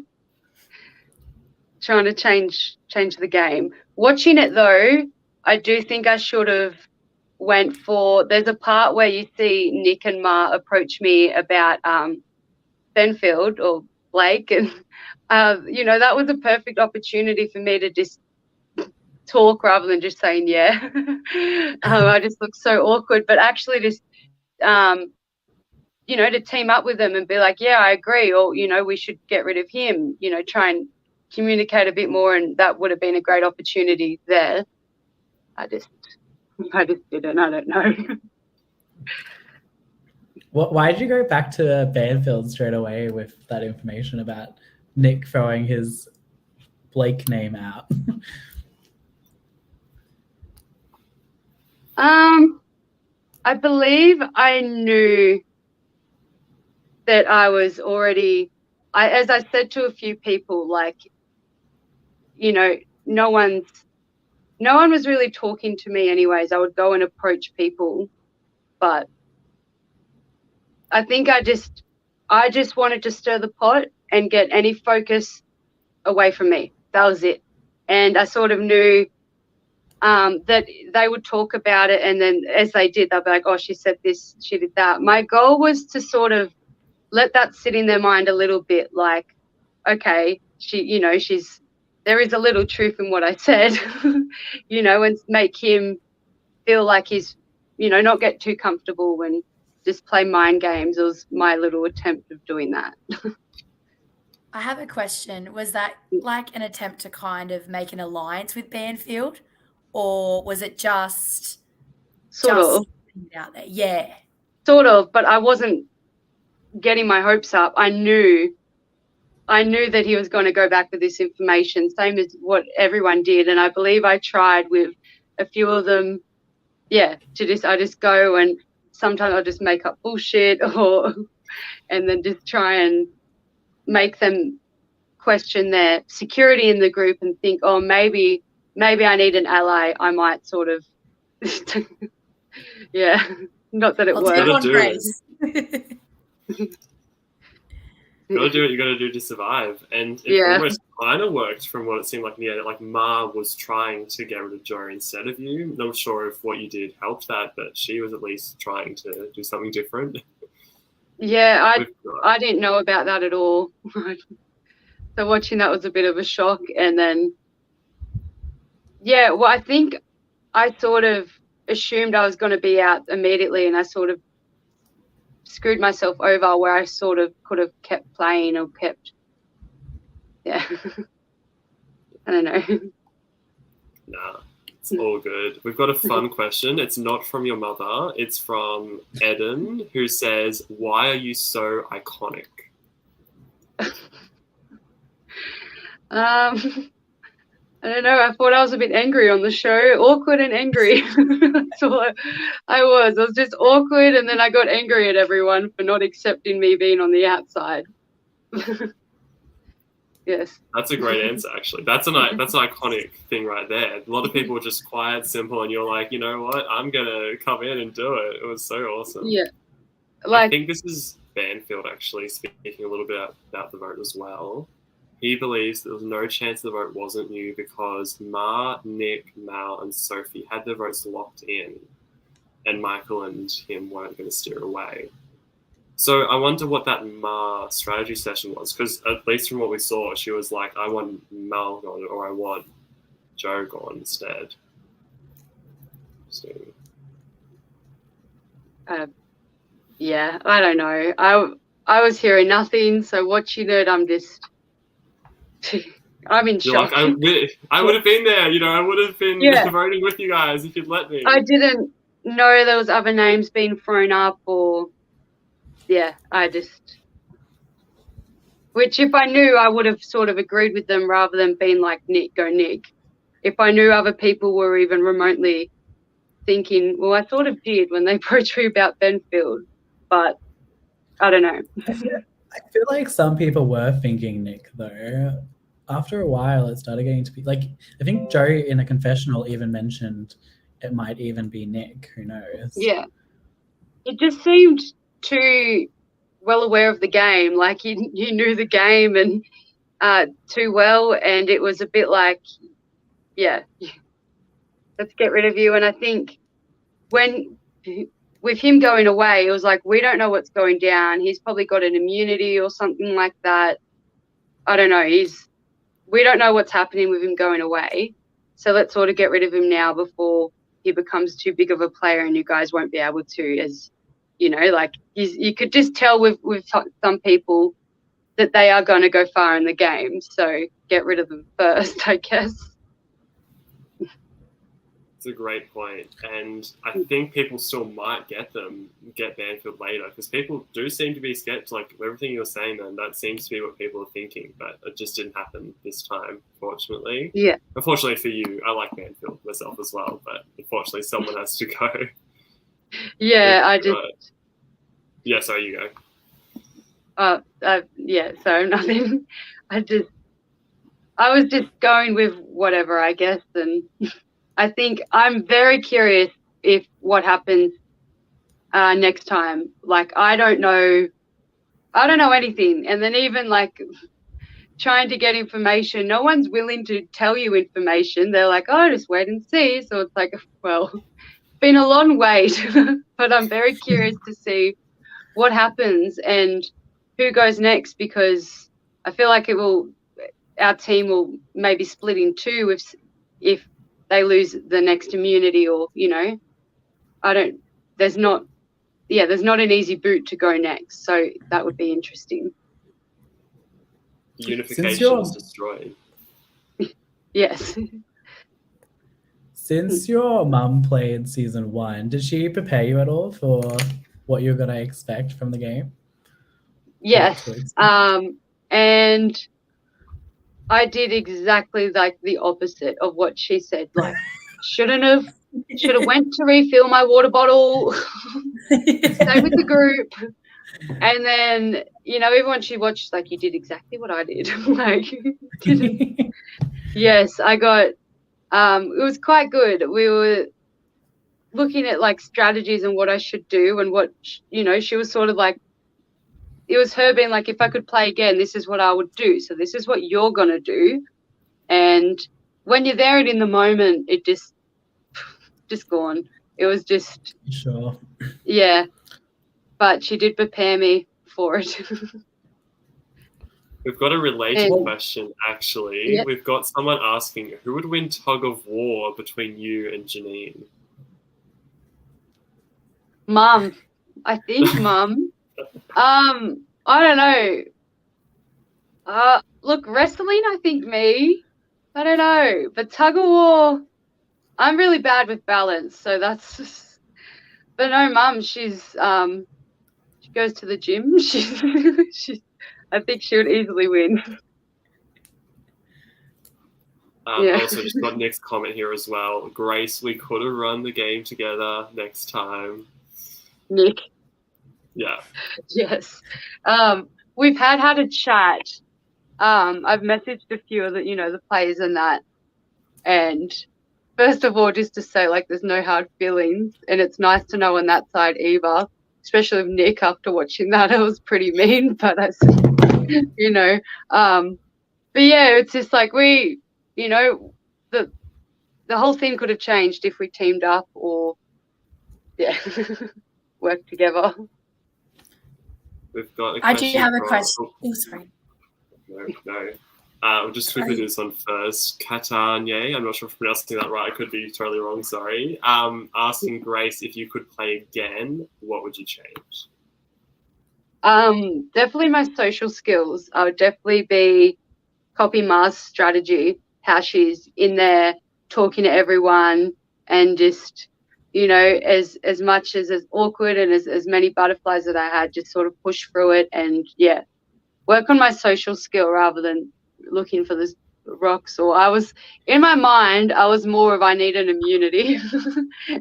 trying to change the game. Watching it though, I do think I should have went for, there's a part where you see Nick and Ma approach me about Benfield or Blake, and that was a perfect opportunity for me to just talk rather than just saying yeah. I just look so awkward, but actually just to team up with them and be like, yeah, I agree, or we should get rid of him, try and communicate a bit more, and that would have been a great opportunity there. I just didn't. I don't know. Why did you go back to Banfield straight away with that information about Nick throwing his Blake name out? I believe I knew that I was already, as I said to a few people, like, no one was really talking to me anyways. I would go and approach people, but I think I just wanted to stir the pot and get any focus away from me. That was it. And I sort of knew that they would talk about it, and then as they did, they'll be like, oh, she said this, she did that. My goal was to sort of let that sit in their mind a little bit, like, okay, there is a little truth in what I said, and make him feel like he's, not get too comfortable and just play mind games. It was my little attempt of doing that. I have a question. Was that like an attempt to kind of make an alliance with Banfield, or was it just sort of out there? Yeah. Sort of, but I wasn't getting my hopes up. I knew that he was going to go back with this information, same as what everyone did. And I believe I tried with a few of them, I just go, and sometimes I'll just make up bullshit and then just try and make them question their security in the group and think, oh, maybe I need an ally. I might sort of, not that it worked. You gotta do what you gotta do to survive, and it almost kind of worked from what it seemed like. Yeah, like Ma was trying to get rid of Joe instead of you. Not sure if what you did helped that, but she was at least trying to do something different. Yeah, I didn't know about that at all. So watching that was a bit of a shock, and then I think I sort of assumed I was going to be out immediately, and I sort of screwed myself over where I sort of could have kept playing or kept, I don't know. Nah, it's all good. We've got a fun question. It's not from your mother. It's from Eden, who says, why are you so iconic? I don't know. I thought I was a bit angry on the show, awkward and angry. That's all I was. I was just awkward, and then I got angry at everyone for not accepting me being on the outside. Yes. That's a great answer, actually. That's an iconic thing right there. A lot of people were just quiet, simple, and you're like, you know what? I'm gonna come in and do it. It was so awesome. Yeah. I think this is Banfield actually speaking a little bit about the vote as well. He believes there was no chance the vote wasn't you because Ma, Nick, Mal, and Sophie had their votes locked in, and Michael and him weren't going to steer away. So I wonder what that Ma strategy session was, because at least from what we saw, she was like, I want Mal gone or I want Joe gone instead. So. Yeah, I don't know. I was hearing nothing, so watching it, I'm just... I'm in shock. Like, I would have been there, I would have been voting with you guys if you'd let me. I didn't know there was other names being thrown up or... Yeah, which if I knew, I would have sort of agreed with them rather than being like, Nick, go Nick. If I knew other people were even remotely thinking, well, I sort of did when they approached me about Benfield, but I don't know. I feel like some people were thinking Nick, though. After a while, it started getting to be like, I think Joe in a confessional even mentioned it might even be Nick. Who knows? Yeah. It just seemed too well aware of the game. Like he knew the game and too well. And it was a bit like, yeah, let's get rid of you. And I think with him going away, it was like, we don't know what's going down. He's probably got an immunity or something like that. I don't know. We don't know what's happening with him going away. So let's sort of get rid of him now before he becomes too big of a player and you guys won't be able to, as like you could just tell with some people that they are going to go far in the game. So get rid of them first, I guess. It's a great point, and I think people still might get Banfield later because people do seem to be skeptical. Like everything you're saying, then that seems to be what people are thinking, but it just didn't happen this time, fortunately. Yeah. Unfortunately for you, I like Banfield myself as well, but unfortunately, someone has to go. Yeah, Yeah, sorry, you go. Yeah, so nothing. I was just going with whatever, I guess, and I think I'm very curious if what happens next time. Like, I don't know anything, and then even like trying to get information, no one's willing to tell you information. They're like, oh, just wait and see. So it's like, well, it's been a long wait, but I'm very curious to see what happens and who goes next, because I feel like our team will maybe split in two if they lose the next immunity, or there's not an easy boot to go next, so that would be interesting. Unification is destroyed. Yes. Since your mum played season 1, did she prepare you at all for what you're going to expect from the game? Yes. And I did exactly like the opposite of what she said. Like, should have went to refill my water bottle, stay with the group. And then, even when she watched, like, you did exactly what I did. Like, yes, I got, it was quite good. We were looking at like strategies and what I should do and what, she was sort of like, it was her being like, if I could play again, this is what I would do. So this is what you're going to do. And when you're there and in the moment, it just gone. It was just. Sure. Yeah. But she did prepare me for it. We've got a related question, actually. Yep. We've got someone asking, who would win tug of war between you and Janine? Mum. I think Mum. I don't know. Look, wrestling, I think me. I don't know. But tug of war, I'm really bad with balance, so that's just... But no, Mum, she goes to the gym. I think she would easily win. Yeah. Also, just got Nick's comment here as well. Grace, we could have run the game together next time. Nick. Yeah. Yes. We've had a chat. I've messaged a few of the, the players and that. And first of all, just to say, like, there's no hard feelings. And it's nice to know on that side either, especially with Nick after watching that. It was pretty mean, but that's, but yeah, it's just like the whole thing could have changed if we teamed up or, worked together. We've got a I question. do have a question. Oh, sorry. No. I'll just quickly do this one first. Katanye, I'm not sure if I'm pronouncing that right. I could be totally wrong, sorry. Asking Grace, if you could play again, what would you change? Definitely my social skills. I would definitely be copy Mars' strategy, how she's in there talking to everyone and just, as much as awkward and as many butterflies that I had, just sort of push through it and, work on my social skill rather than looking for the rocks. Or in my mind, I was more of I need an immunity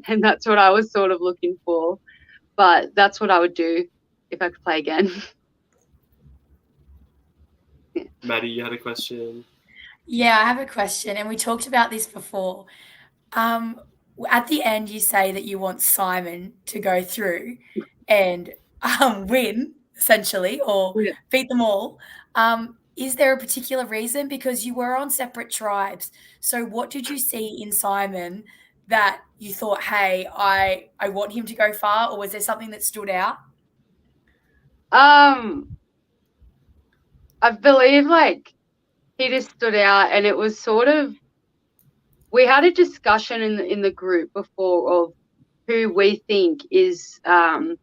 and that's what I was sort of looking for. But that's what I would do if I could play again. Yeah. Maddie, you had a question? Yeah, I have a question, and we talked about this before. At the end, you say that you want Simon to go through and win, essentially, or beat them all. Is there a particular reason? Because you were on separate tribes. So what did you see in Simon that you thought, hey, I want him to go far, or was there something that stood out? I believe he just stood out, and it was sort of, we had a discussion in the group before of who we think is the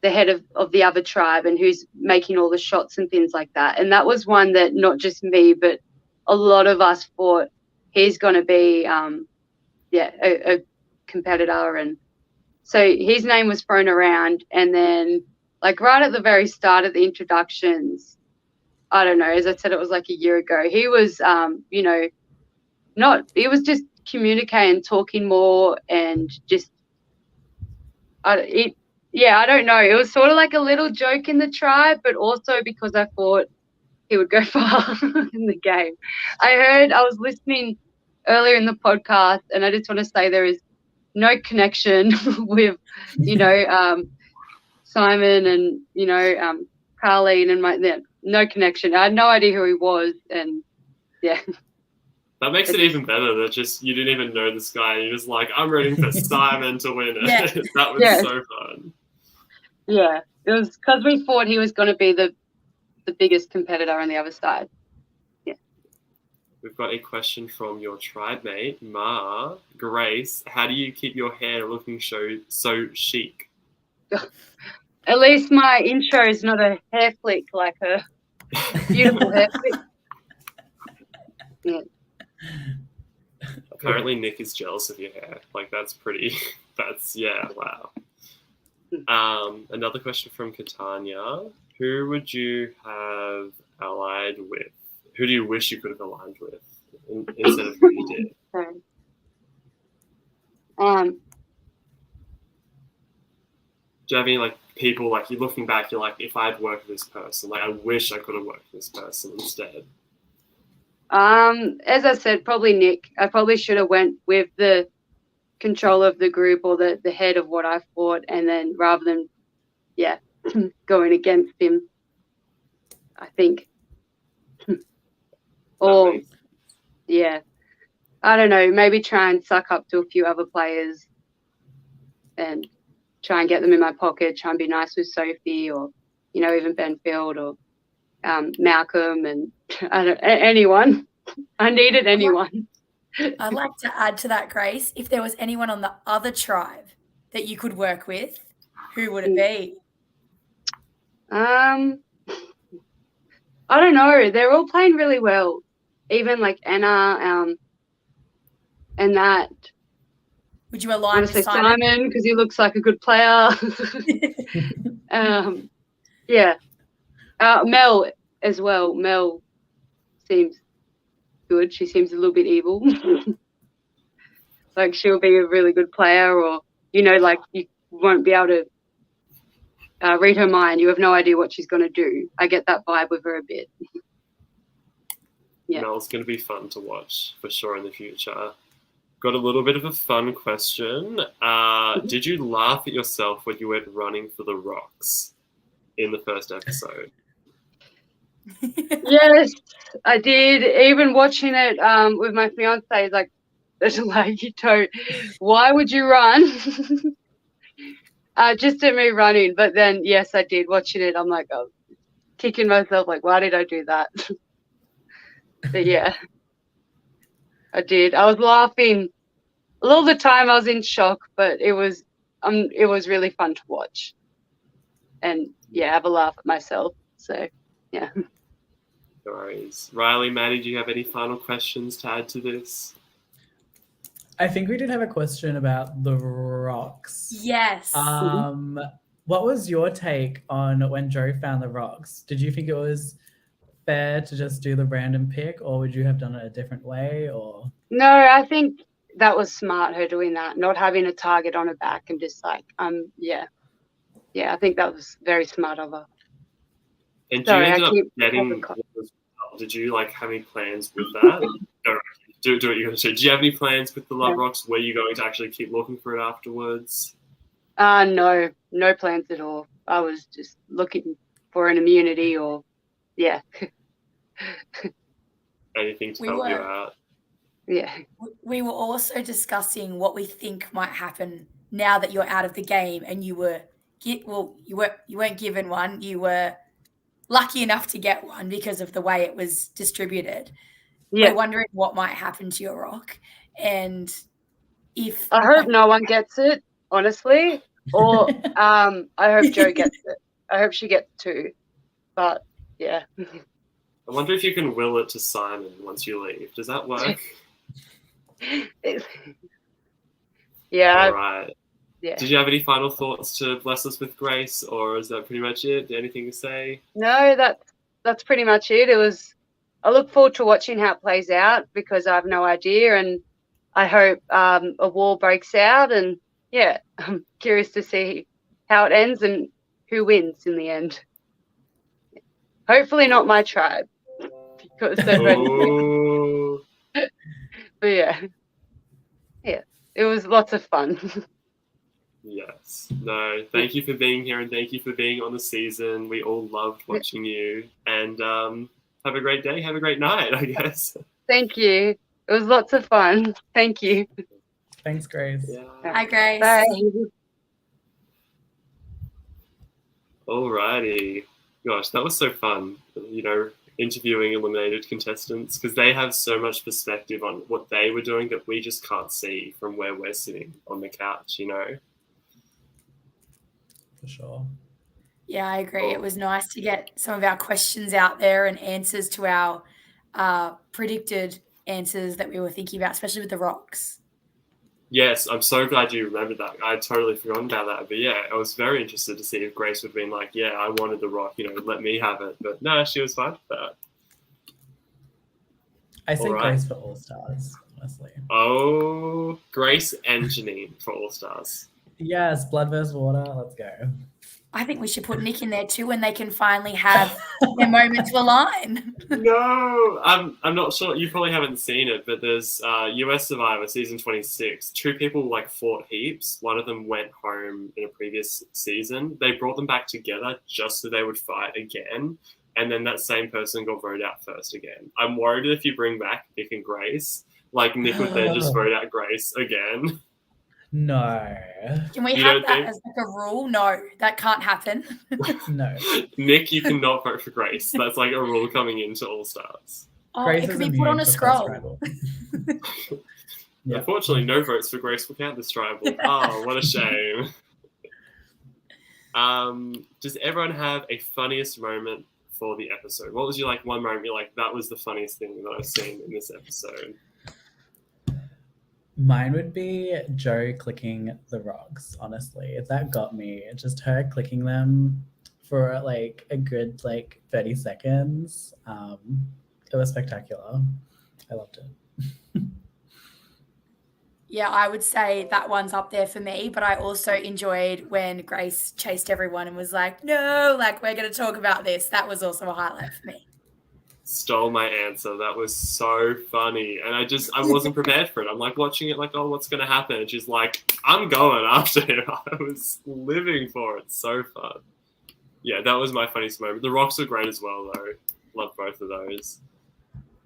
head of the other tribe and who's making all the shots and things like that. And that was one that not just me but a lot of us thought he's going to be a competitor. And so his name was thrown around, and then right at the very start of the introductions, I don't know, as I said, it was like a year ago, he was he was just communicating, talking more, and just I don't know, it was sort of like a little joke in the tribe, but also because I thought he would go far in the game. I was listening earlier in the podcast, and I just want to say there is no connection with Simon and Carleen and no connection. I had no idea who he was, and that makes it even better that just you didn't even know this guy. You're just like, I'm rooting for Simon to win it. Yeah. That was so fun. Yeah, it was because we thought he was going to be the biggest competitor on the other side. Yeah. We've got a question from your tribe mate, Ma. Grace, how do you keep your hair looking so chic? At least my intro is not a hair flick, like a beautiful hair flick. Yeah. Apparently Nick is jealous of your hair. Wow. Another question from Catania. Who would you have allied with? Who do you wish you could have aligned with instead of who you did? Sorry. Do you have any people you're looking back, you're like, if I'd worked with this person, I wish I could have worked with this person instead? As I said, probably Nick. I probably should have went with the control of the group or the head of what I fought, and then rather than going against him, I think. Or I don't know, maybe try and suck up to a few other players and try and get them in my pocket, try and be nice with Sophie or even Benfield or Malcolm and anyone. I needed anyone. I'd like to add to that, Grace, if there was anyone on the other tribe that you could work with, who would it be? I don't know. They're all playing really well. Even Anna and that. Would you align with Simon? Because he looks like a good player. Mel as well. Mel seems good. She seems a little bit evil. Like she'll be a really good player, or like you won't be able to read her mind. You have no idea what she's going to do. I get that vibe with her a bit. Yeah. Mel's going to be fun to watch for sure in the future. Got a little bit of a fun question. Did you laugh at yourself when you went running for the rocks in the first episode? Yes, I did. Even watching it with my fiance, like, you don't. Why would you run? Just at me running. But then, yes, I did. Watching it, I'm like, kicking myself, like, why did I do that? But yeah, I did. I was laughing a lot of the time. I was in shock, but it was really fun to watch, and yeah, have a laugh at myself. So yeah. No worries. Riley, Maddie, do you have any final questions to add to this? I think we did have a question about the rocks. Yes. What was your take on when Joe found the rocks? Did you think it was fair to just do the random pick, or would you have done it a different way? Or no, I think that was smart, her doing that, not having a target on her back and just like yeah, I think that was very smart of her. And you ended up getting. Did you like have any plans with that? do what you're going to say. Do you have any plans with the love rocks? Were you going to actually keep looking for it afterwards? No plans at all. I was just looking for an immunity or anything to help you out. Yeah. We were also discussing what we think might happen now that you're out of the game, and you weren't given one. You were lucky enough to get one because of the way it was distributed. Yeah. We're wondering what might happen to your rock, and if I hope no one gets it, honestly, or I hope Joe gets it. I hope she gets two, but yeah. I wonder if you can will it to Simon once you leave. Does that work? Yeah. All right. Yeah. Did you have any final thoughts to bless us with grace, or is that pretty much it? Anything to say? No, that's pretty much it. I look forward to watching how it plays out because I have no idea, and I hope a war breaks out, and yeah, I'm curious to see how it ends and who wins in the end. Hopefully not my tribe because they're oh. But yeah, it was lots of fun. Yes. No, thank you for being here and thank you for being on the season. We all loved watching you, and have a great day. Have a great night, I guess. Thank you. It was lots of fun. Thank you. Thanks, Grace. Yeah. Hi, Grace. Bye. Alrighty. Gosh, that was so fun, interviewing eliminated contestants, because they have so much perspective on what they were doing that we just can't see from where we're sitting on the couch, For sure. Yeah, I agree. It was nice to get some of our questions out there and answers to our predicted answers that we were thinking about, especially with the rocks. Yes, I'm so glad you remembered that. I had totally forgotten about that. But yeah, I was very interested to see if Grace would have been like, yeah, I wanted the rock, let me have it. But no, she was fine with that. I say Grace for All Stars, honestly. Oh, Grace and Janine for All Stars. Yes, blood versus water. Let's go. I think we should put Nick in there too when they can finally have their moment to align. No, I'm not sure. You probably haven't seen it, but there's US Survivor season 26. Two people fought heaps. One of them went home in a previous season. They brought them back together just so they would fight again. And then that same person got voted out first again. I'm worried if you bring back Nick and Grace, Nick would then just vote out Grace again. No. Can we have that as a rule? No, that can't happen. No. Nick, you cannot vote for Grace. That's a rule coming into All Stars. Oh, Grace it could be put on a scroll. Yeah. Unfortunately, no votes for Grace will count this tribal. Oh, what a shame. Does everyone have a funniest moment for the episode? What was your one moment you're that was the funniest thing that I've seen in this episode? Mine would be Joe clicking the rocks, honestly. That got me. Just her clicking them for a good 30 seconds. It was spectacular. I loved it. Yeah, I would say that one's up there for me, but I also enjoyed when Grace chased everyone and was like, no, like, we're going to talk about this. That was also a highlight for me. Stole my answer. That was so funny. And I wasn't prepared for it. I'm like watching it like, oh, what's going to happen? And she's like, I'm going after him. I was living for it. So fun. Yeah, that was my funniest moment. The rocks are great as well, though. Love both of those.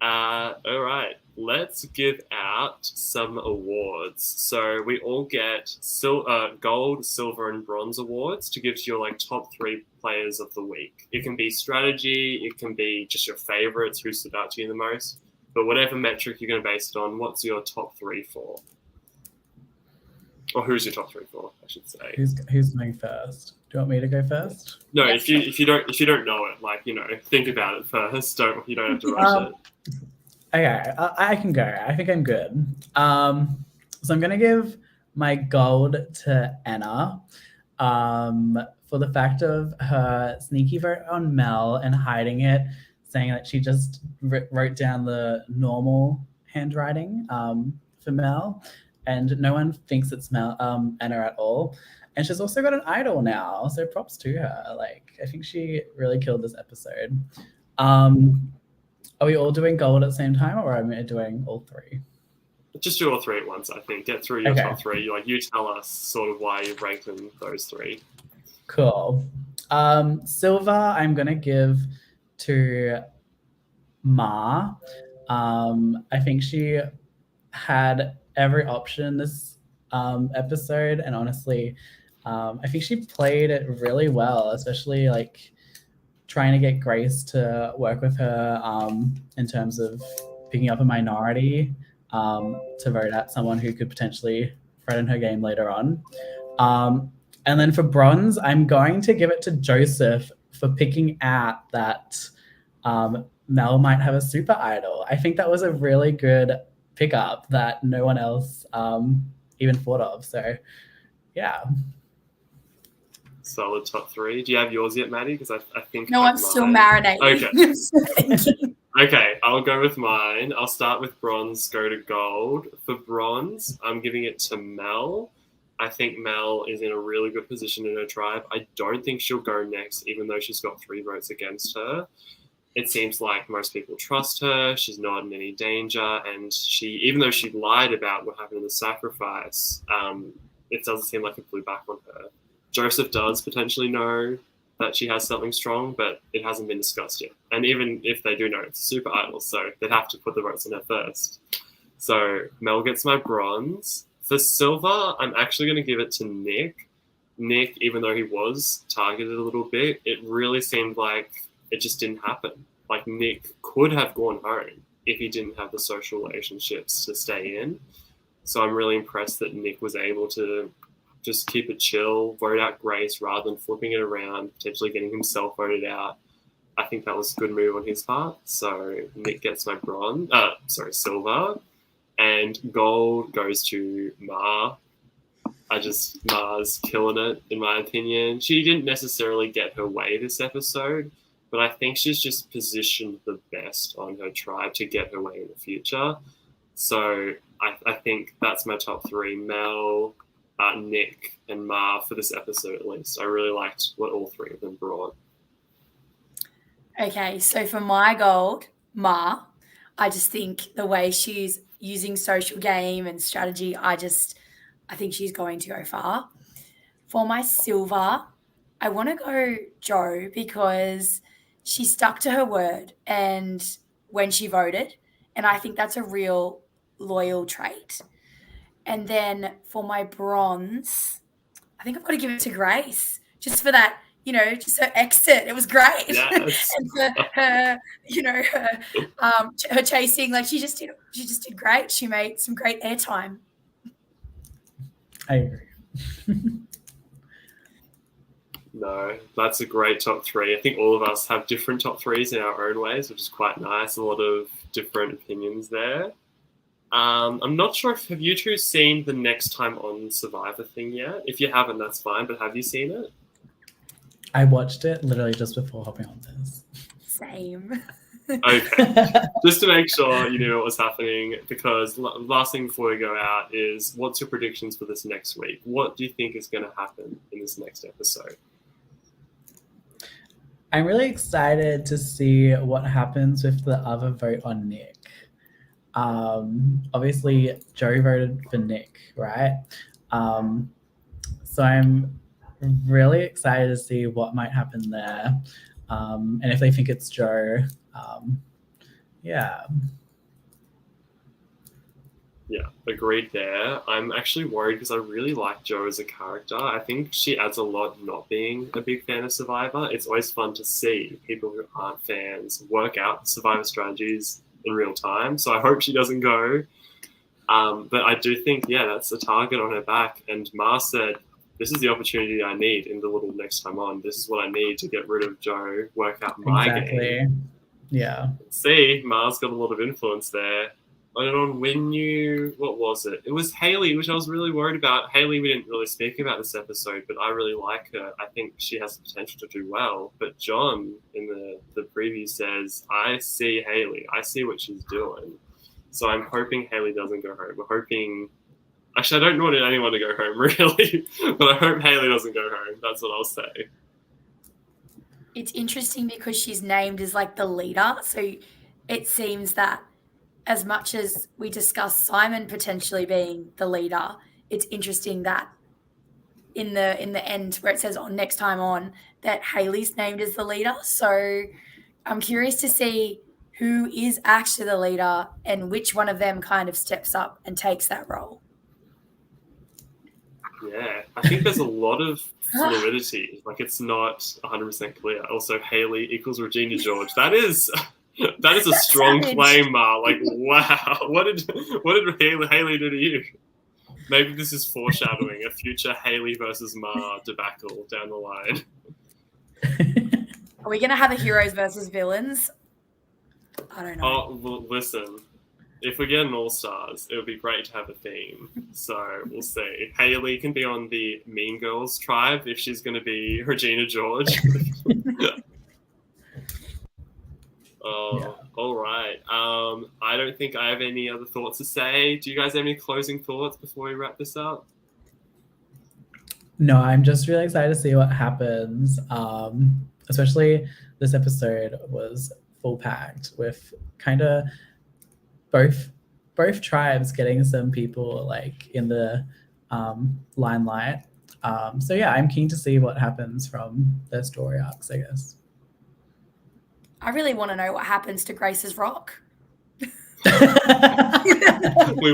All right, let's give out some awards. So we all get gold, silver, and bronze awards to give to your like top 3 players of the week. It can be strategy, it can be just your favorites, who stood out to you the most. But whatever metric you're going to base it on, what's your top 3 for? Or who's your top 3 for, I should say. Who's going first? Do you want me to go first? No, Yes, if you don't know it, like, think about it first. You don't have to rush it. Okay, I can go. I think I'm good. So I'm gonna give my gold to Anna for the fact of her sneaky vote on Mel and hiding it, saying that she just wrote down the normal handwriting for Mel, and no one thinks it's Anna at all. And she's also got an idol now, so props to her. Like, I think she really killed this episode. Are we all doing gold at the same time, or am I doing all 3? Just do all 3 at once, I think. Get through your top 3. You tell us sort of why you've ranked in those 3. Cool. Silver, I'm going to give to Ma. I think she had every option this episode, and honestly, I think she played it really well, especially like trying to get Grace to work with her in terms of picking up a minority to vote out someone who could potentially threaten her game later on. And then for bronze, I'm going to give it to Joseph for picking out that Mel might have a super idol. I think that was a really good pickup that no one else even thought of. So, yeah. Solid top 3. Do you have yours yet, Maddie? Because I think No, I'm still marinating. Okay. Okay, I'll go with mine. I'll start with bronze, go to gold. For bronze, I'm giving it to Mel. I think Mel is in a really good position in her tribe. I don't think she'll go next, even though she's got 3 votes against her. It seems like most people trust her. She's not in any danger. And even though she lied about what happened in the sacrifice, it doesn't seem like it blew back on her. Joseph does potentially know that she has something strong, but it hasn't been discussed yet. And even if they do know, it's a super idol, so they'd have to put the votes on her first. So Mel gets my bronze. For silver, I'm actually going to give it to Nick. Nick, even though he was targeted a little bit, it really seemed like it just didn't happen. Like, Nick could have gone home if he didn't have the social relationships to stay in. So I'm really impressed that Nick was able to just keep it chill, vote out Grace rather than flipping it around, potentially getting himself voted out. I think that was a good move on his part. So Nick gets my silver. And gold goes to Ma. Ma's killing it, in my opinion. She didn't necessarily get her way this episode, but I think she's just positioned the best on her tribe to get her way in the future. So I think that's my top 3. Mel, Nick, and Ma for this episode, at least. I really liked what all 3 of them brought. Okay, so for my gold, Ma, I just think the way she's using social game and strategy, I think she's going to go far. For my silver, I want to go Jo because she stuck to her word and when she voted, and I think that's a real loyal trait. And then for my bronze, I think I've got to give it to Grace just for that, just her exit. It was great. Yes. And for her, her chasing, like she just did great. She made some great airtime. I agree. No, that's a great top 3. I think all of us have different top 3s in our own ways, which is quite nice. A lot of different opinions there. I'm not sure have you two seen the Next Time On Survivor thing yet? If you haven't, that's fine, but have you seen it? I watched it literally just before hopping on this. Same. Okay. Just to make sure you knew what was happening, because last thing before we go out is, what's your predictions for this next week? What do you think is going to happen in this next episode? I'm really excited to see what happens with the other vote on Nick. Obviously, Joe voted for Nick, right? So I'm really excited to see what might happen there. And if they think it's Joe, yeah. Yeah, agreed there. I'm actually worried because I really like Jo as a character. I think she adds a lot not being a big fan of Survivor. It's always fun to see people who aren't fans work out Survivor strategies in real time. So I hope she doesn't go. But I do think, yeah, that's a target on her back. And Ma said, this is the opportunity I need in the little next time on. This is what I need to get rid of Jo, work out my game. Yeah. See, Ma's got a lot of influence there. And on what was it? It was Haley, which I was really worried about. Haley, we didn't really speak about this episode, but I really like her. I think she has the potential to do well. But John, in the preview, says, I see Haley. I see what she's doing. So I'm hoping Haley doesn't go home. We're hoping... Actually, I don't want anyone to go home, really. But I hope Haley doesn't go home. That's what I'll say. It's interesting because she's named as like the leader. So it seems that as much as we discuss Simon potentially being the leader, it's interesting that in the end where it says on next time on that Haley's named as the leader. So I'm curious to see who is actually the leader and which one of them kind of steps up and takes that role. Yeah, I think there's a lot of fluidity. Like, it's not 100% clear. Also, Haley equals Regina George. That is a strong claim, Ma. Like, wow. What did Haley do to you? Maybe this is foreshadowing a future Haley versus Ma debacle down the line. Are we going to have a heroes versus villains? I don't know. Oh, well, listen. If we get an All-Stars, it would be great to have a theme. So we'll see. Haley can be on the Mean Girls tribe if she's going to be Regina George. All right. I don't think I have any other thoughts to say. Do you guys have any closing thoughts before we wrap this up? No, I'm just really excited to see what happens. Especially this episode was full packed with kind of both tribes getting some people like in the limelight. So yeah, I'm keen to see what happens from their story arcs, I guess. I really want to know what happens to Grace's rock. We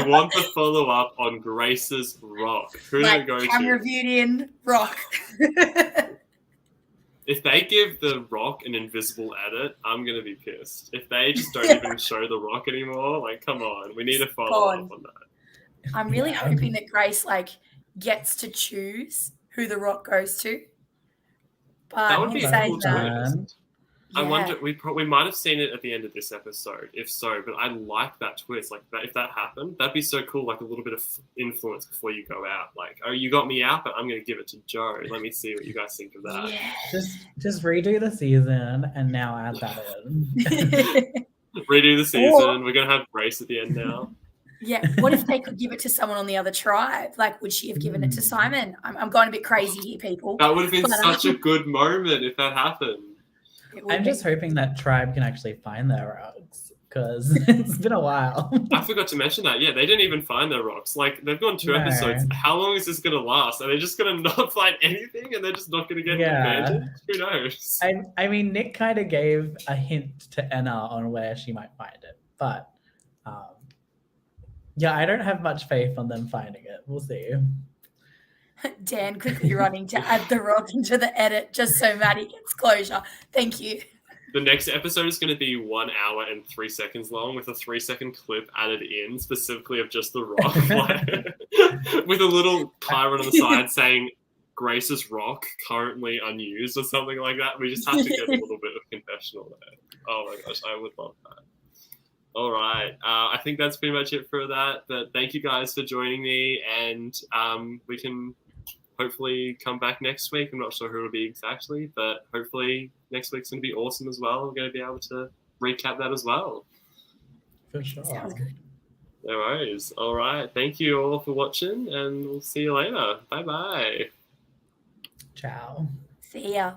want the follow-up on Grace's rock. Who do they go to? Camera viewed in rock. If they give the rock an invisible edit, I'm going to be pissed. If they just don't even show the rock anymore, like, come on. We need a follow-up on that. I'm really hoping that Grace, like, gets to choose who the rock goes to. But that would be a cool twist. Yeah. I wonder, we might have seen it at the end of this episode, if so, but I like that twist. Like, that, if that happened, that'd be so cool, like a little bit of influence before you go out. Like, oh, you got me out, but I'm going to give it to Joe. Let me see what you guys think of that. Yeah. Just redo the season and now add that in. Redo the season. We're going to have Grace at the end now. Yeah. What if they could give it to someone on the other tribe? Like, would she have given it to Simon? I'm going a bit crazy here, people. That would have been such a good moment if that happened. I'm just hoping that tribe can actually find their rocks because it's been a while. I forgot to mention that. Yeah, they didn't even find their rocks. Like, they've gone 2 episodes. How long is this going to last? Are they just going to not find anything and they're just not going to get an advantage? Who knows? I mean, Nick kind of gave a hint to Anna on where she might find it. But, yeah, I don't have much faith on them finding it. We'll see. Dan quickly running to add the rock into the edit just so Maddie gets closure. Thank you. The next episode is going to be 1 hour and 3 seconds long with a 3-second clip added in specifically of just the rock. With a little siren on the side saying Grace's rock currently unused or something like that. We just have to get a little bit of confessional there. Oh my gosh, I would love that. All right. I think that's pretty much it for that. But thank you guys for joining me, and we can hopefully come back next week. I'm not sure who it'll be exactly, but hopefully next week's going to be awesome as well. We're going to be able to recap that as well. For sure. Sounds good. No worries. All right. Thank you all for watching, and we'll see you later. Bye-bye. Ciao. See ya.